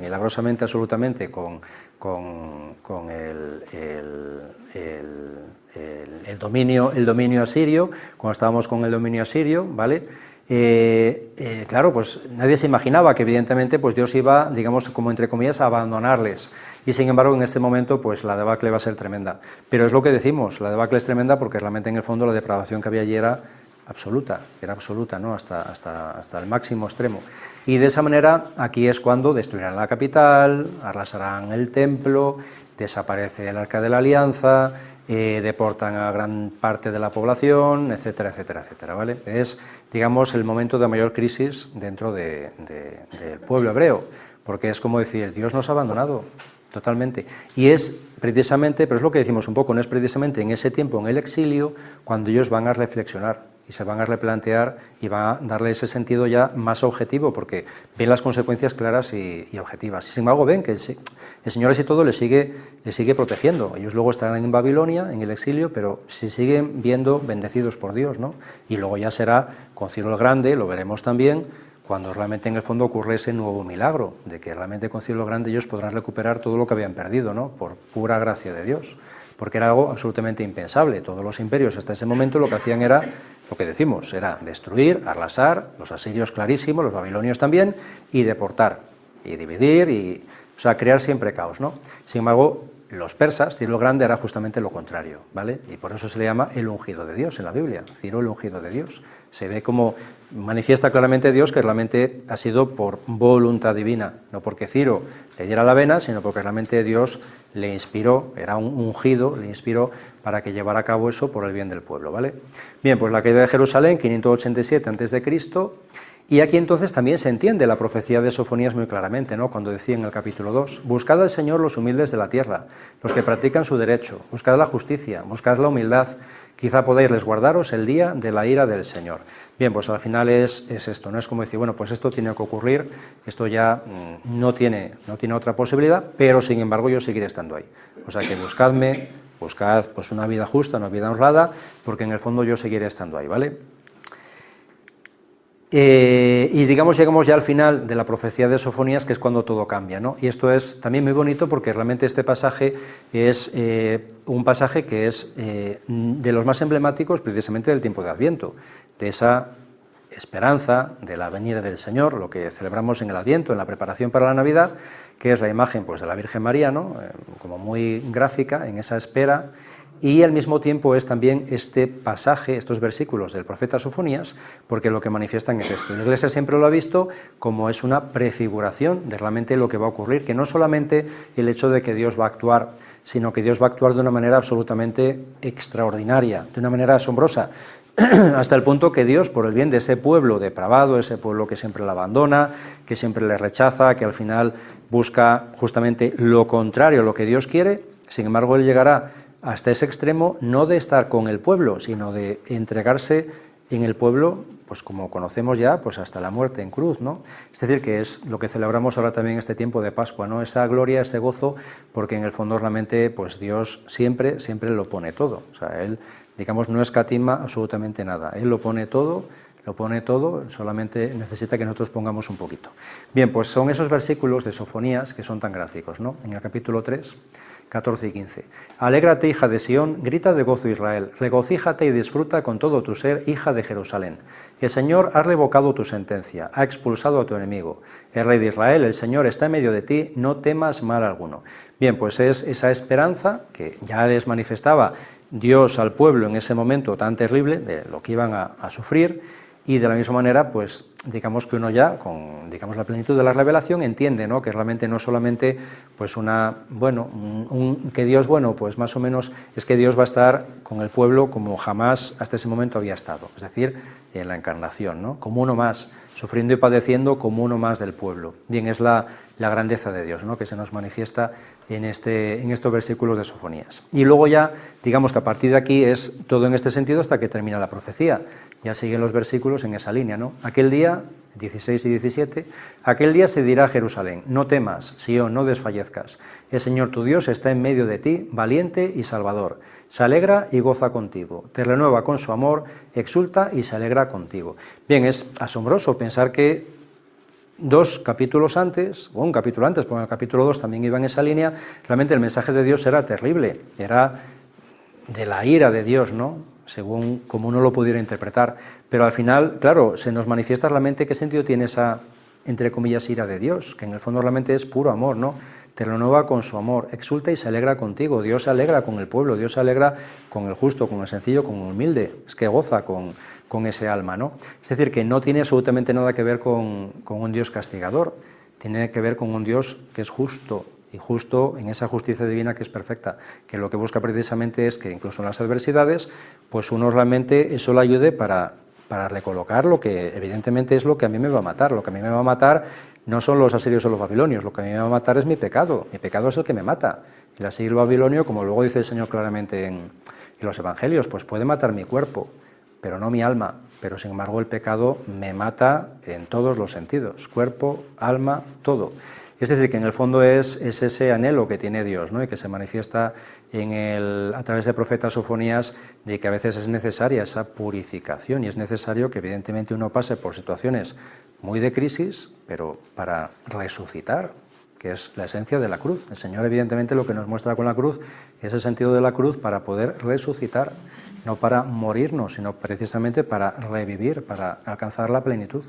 absolutamente con el dominio asirio, cuando estábamos con el dominio asirio, ¿vale? Claro, pues nadie se imaginaba que evidentemente pues Dios iba, digamos, como entre comillas, a abandonarles, y sin embargo en este momento pues la debacle va a ser tremenda, pero es lo que decimos, la debacle es tremenda porque realmente en el fondo la depravación que había allí era absoluta, ¿no? hasta el máximo extremo, y de esa manera aquí es cuando destruirán la capital, arrasarán el templo, desaparece el Arca de la Alianza, deportan a gran parte de la población, etcétera, etcétera, etcétera, ¿vale? Es, digamos, el momento de mayor crisis dentro del pueblo hebreo, porque es como decir, Dios nos ha abandonado totalmente, y es precisamente, pero es lo que decimos un poco, no es precisamente en ese tiempo, en el exilio, cuando ellos van a reflexionar, y se van a replantear y va a darle ese sentido ya más objetivo, porque ven las consecuencias claras y objetivas. Sin embargo, ven que el Señor así todo le sigue protegiendo. Ellos luego estarán en Babilonia, en el exilio, pero se siguen viendo bendecidos por Dios, ¿no? Y luego ya será con Ciro el Grande, lo veremos también, cuando realmente en el fondo ocurre ese nuevo milagro, de que realmente con Ciro el Grande ellos podrán recuperar todo lo que habían perdido, ¿no? Por pura gracia de Dios, porque era algo absolutamente impensable. Todos los imperios hasta ese momento lo que hacían era, lo que decimos, era destruir, arrasar, los asirios clarísimo, los babilonios también, y deportar, y dividir, o sea, crear siempre caos, ¿no? Sin embargo, los persas, Ciro el Grande era justamente lo contrario, ¿vale? Y por eso se le llama el ungido de Dios en la Biblia, Ciro el ungido de Dios. Se ve como manifiesta claramente Dios que realmente ha sido por voluntad divina, no porque Ciro le diera la vena, sino porque realmente Dios le inspiró, era un ungido, le inspiró para que llevara a cabo eso por el bien del pueblo, ¿vale? Bien, pues la caída de Jerusalén, 587 a.C., y aquí entonces también se entiende la profecía de Sofonías muy claramente, ¿no? Cuando decía en el capítulo 2, buscad al Señor los humildes de la tierra, los que practican su derecho, buscad la justicia, buscad la humildad, quizá podáis resguardaros el día de la ira del Señor. Bien, pues al final es esto, no es como decir, bueno, pues esto tiene que ocurrir, esto ya no tiene otra posibilidad, pero sin embargo yo seguiré estando ahí. O sea que buscad pues una vida justa, una vida honrada, porque en el fondo yo seguiré estando ahí, ¿vale? Y digamos, llegamos ya al final de la profecía de Sofonías, que es cuando todo cambia, ¿no? Y esto es también muy bonito porque realmente este pasaje es un pasaje que es de los más emblemáticos precisamente del tiempo de Adviento, de esa esperanza de la venida del Señor, lo que celebramos en el Adviento, en la preparación para la Navidad, que es la imagen pues, de la Virgen María, ¿no? Como muy gráfica en esa espera. Y al mismo tiempo es también este pasaje, estos versículos del profeta Sofonías, porque lo que manifiestan es esto. La Iglesia siempre lo ha visto como es una prefiguración de realmente lo que va a ocurrir, que no solamente el hecho de que Dios va a actuar, sino que Dios va a actuar de una manera absolutamente extraordinaria, de una manera asombrosa, hasta el punto que Dios, por el bien de ese pueblo depravado, ese pueblo que siempre le abandona, que siempre le rechaza, que al final busca justamente lo contrario a lo que Dios quiere, sin embargo Él llegará hasta ese extremo, no de estar con el pueblo, sino de entregarse en el pueblo, pues como conocemos ya, pues hasta la muerte en cruz, ¿no? Es decir, que es lo que celebramos ahora también este tiempo de Pascua, ¿no? Esa gloria, ese gozo, porque en el fondo realmente, pues Dios siempre lo pone todo. O sea, Él, digamos, no escatima absolutamente nada. Él lo pone todo, solamente necesita que nosotros pongamos un poquito. Bien, pues son esos versículos de Sofonías que son tan gráficos, ¿no? En el capítulo 3, 14 y 15. Alégrate, hija de Sión, grita de gozo Israel, regocíjate y disfruta con todo tu ser, hija de Jerusalén. El Señor ha revocado tu sentencia, ha expulsado a tu enemigo. El Rey de Israel, el Señor, está en medio de ti, no temas mal alguno. Bien, pues es esa esperanza que ya les manifestaba Dios al pueblo en ese momento tan terrible de lo que iban a sufrir, y de la misma manera, pues digamos que uno ya, con digamos la plenitud de la revelación, entiende, ¿no? Que realmente no solamente pues que Dios, bueno, pues más o menos es que Dios va a estar con el pueblo como jamás hasta ese momento había estado, es decir, en la encarnación, ¿no? Como uno más, sufriendo y padeciendo como uno más del pueblo. Bien, es la grandeza de Dios, ¿no? Que se nos manifiesta en estos versículos de Sofonías. Y luego ya, digamos que a partir de aquí es todo en este sentido hasta que termina la profecía. Ya siguen los versículos en esa línea, ¿no? Aquel día, 16 y 17, aquel día se dirá a Jerusalén, no temas, Sión, no desfallezcas. El Señor tu Dios está en medio de ti, valiente y salvador. Se alegra y goza contigo, te renueva con su amor, exulta y se alegra contigo. Bien, es asombroso pensar que 2 capítulos antes, o un capítulo antes, porque en el capítulo 2 también iba en esa línea, realmente el mensaje de Dios era terrible, era de la ira de Dios, ¿no? Según como uno lo pudiera interpretar, pero al final, claro, se nos manifiesta realmente qué sentido tiene esa, entre comillas, ira de Dios, que en el fondo realmente es puro amor, ¿no? Te renueva con su amor, exulta y se alegra contigo, Dios se alegra con el pueblo, Dios se alegra con el justo, con el sencillo, con el humilde, es que goza con ese alma, ¿no? Es decir, que no tiene absolutamente nada que ver con un Dios castigador, tiene que ver con un Dios que es justo, y justo en esa justicia divina que es perfecta, que lo que busca precisamente es que incluso en las adversidades, pues uno realmente eso le ayude para recolocar lo que evidentemente es lo que a mí me va a matar. Lo que a mí me va a matar no son los asirios o los babilonios, lo que a mí me va a matar es mi pecado es el que me mata. El asirio babilonio, como luego dice el Señor claramente en los evangelios, pues puede matar mi cuerpo, pero no mi alma. Pero sin embargo el pecado me mata en todos los sentidos, cuerpo, alma, todo. Es decir, que en el fondo es ese anhelo que tiene Dios, ¿no? Y que se manifiesta a través de profetas Sofonías, de que a veces es necesaria esa purificación y es necesario que evidentemente uno pase por situaciones muy de crisis, pero para resucitar, que es la esencia de la cruz. El Señor evidentemente lo que nos muestra con la cruz es el sentido de la cruz para poder resucitar, no para morirnos, sino precisamente para revivir, para alcanzar la plenitud.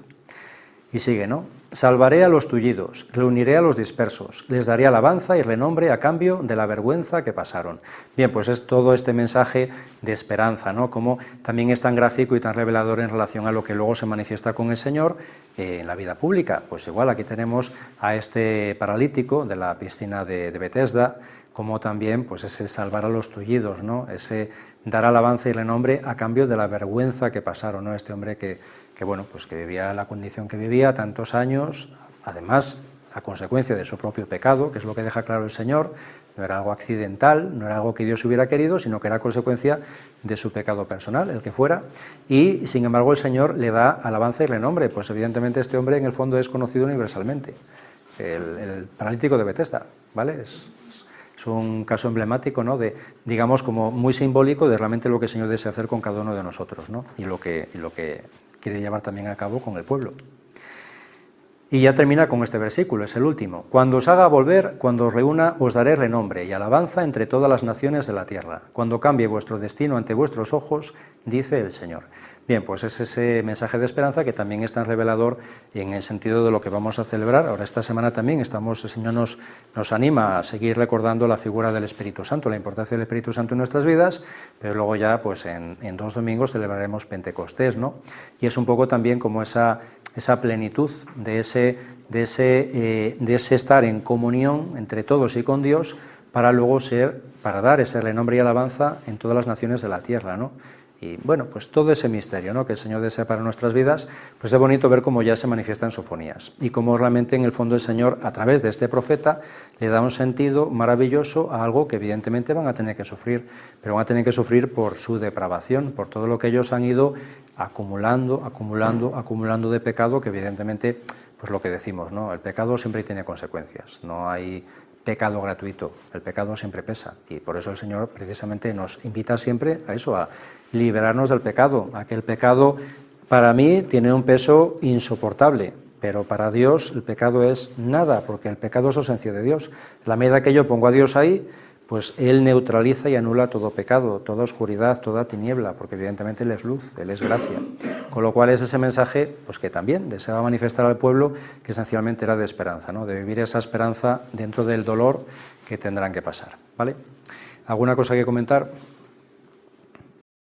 Y sigue, ¿no? Salvaré a los tullidos, reuniré a los dispersos, les daré alabanza y renombre a cambio de la vergüenza que pasaron. Bien, pues es todo este mensaje de esperanza, ¿no? Como también es tan gráfico y tan revelador en relación a lo que luego se manifiesta con el Señor en la vida pública. Pues igual aquí tenemos a este paralítico de la piscina de Betesda, como también pues ese salvar a los tullidos, ¿no? Ese dar alabanza y renombre a cambio de la vergüenza que pasaron, ¿no? Este hombre que bueno, pues que vivía la condición que vivía tantos años, además a consecuencia de su propio pecado, que es lo que deja claro el Señor, no era algo accidental, no era algo que Dios hubiera querido, sino que era consecuencia de su pecado personal, el que fuera, y sin embargo el Señor le da alabanza y renombre, pues evidentemente este hombre en el fondo es conocido universalmente, el paralítico de Betesda, ¿vale? Es un caso emblemático, ¿no? De, digamos, como muy simbólico de realmente lo que el Señor desea hacer con cada uno de nosotros, ¿no? y lo que quiere llevar también a cabo con el pueblo. Y ya termina con este versículo, es el último. Cuando os haga volver, cuando os reúna, os daré renombre y alabanza entre todas las naciones de la tierra. Cuando cambie vuestro destino ante vuestros ojos, dice el Señor. Bien, pues es ese mensaje de esperanza que también es tan revelador en el sentido de lo que vamos a celebrar. Ahora esta semana también el Señor nos anima a seguir recordando la figura del Espíritu Santo, la importancia del Espíritu Santo en nuestras vidas, pero luego ya pues en 2 domingos celebraremos Pentecostés, ¿no? Y es un poco también como esa plenitud de ese estar en comunión entre todos y con Dios para luego para dar ese renombre y alabanza en todas las naciones de la tierra, ¿no? Y bueno, pues todo ese misterio, ¿no?, que el Señor desea para nuestras vidas, pues es bonito ver cómo ya se manifiesta en Sofonías y cómo realmente en el fondo el Señor, a través de este profeta, le da un sentido maravilloso a algo que evidentemente van a tener que sufrir, pero van a tener que sufrir por su depravación, por todo lo que ellos han ido acumulando de pecado, que evidentemente, pues lo que decimos, ¿no?, el pecado siempre tiene consecuencias, no hay pecado gratuito, el pecado siempre pesa y por eso el Señor precisamente nos invita siempre a eso, a liberarnos del pecado, a que el pecado para mí tiene un peso insoportable, pero para Dios el pecado es nada, porque el pecado es ausencia de Dios. La medida que yo pongo a Dios ahí, pues Él neutraliza y anula todo pecado, toda oscuridad, toda tiniebla, porque evidentemente Él es luz, Él es gracia. Con lo cual es ese mensaje pues que también deseaba manifestar al pueblo, que esencialmente era de esperanza, ¿no?, de vivir esa esperanza dentro del dolor que tendrán que pasar, ¿vale? ¿Alguna cosa que comentar?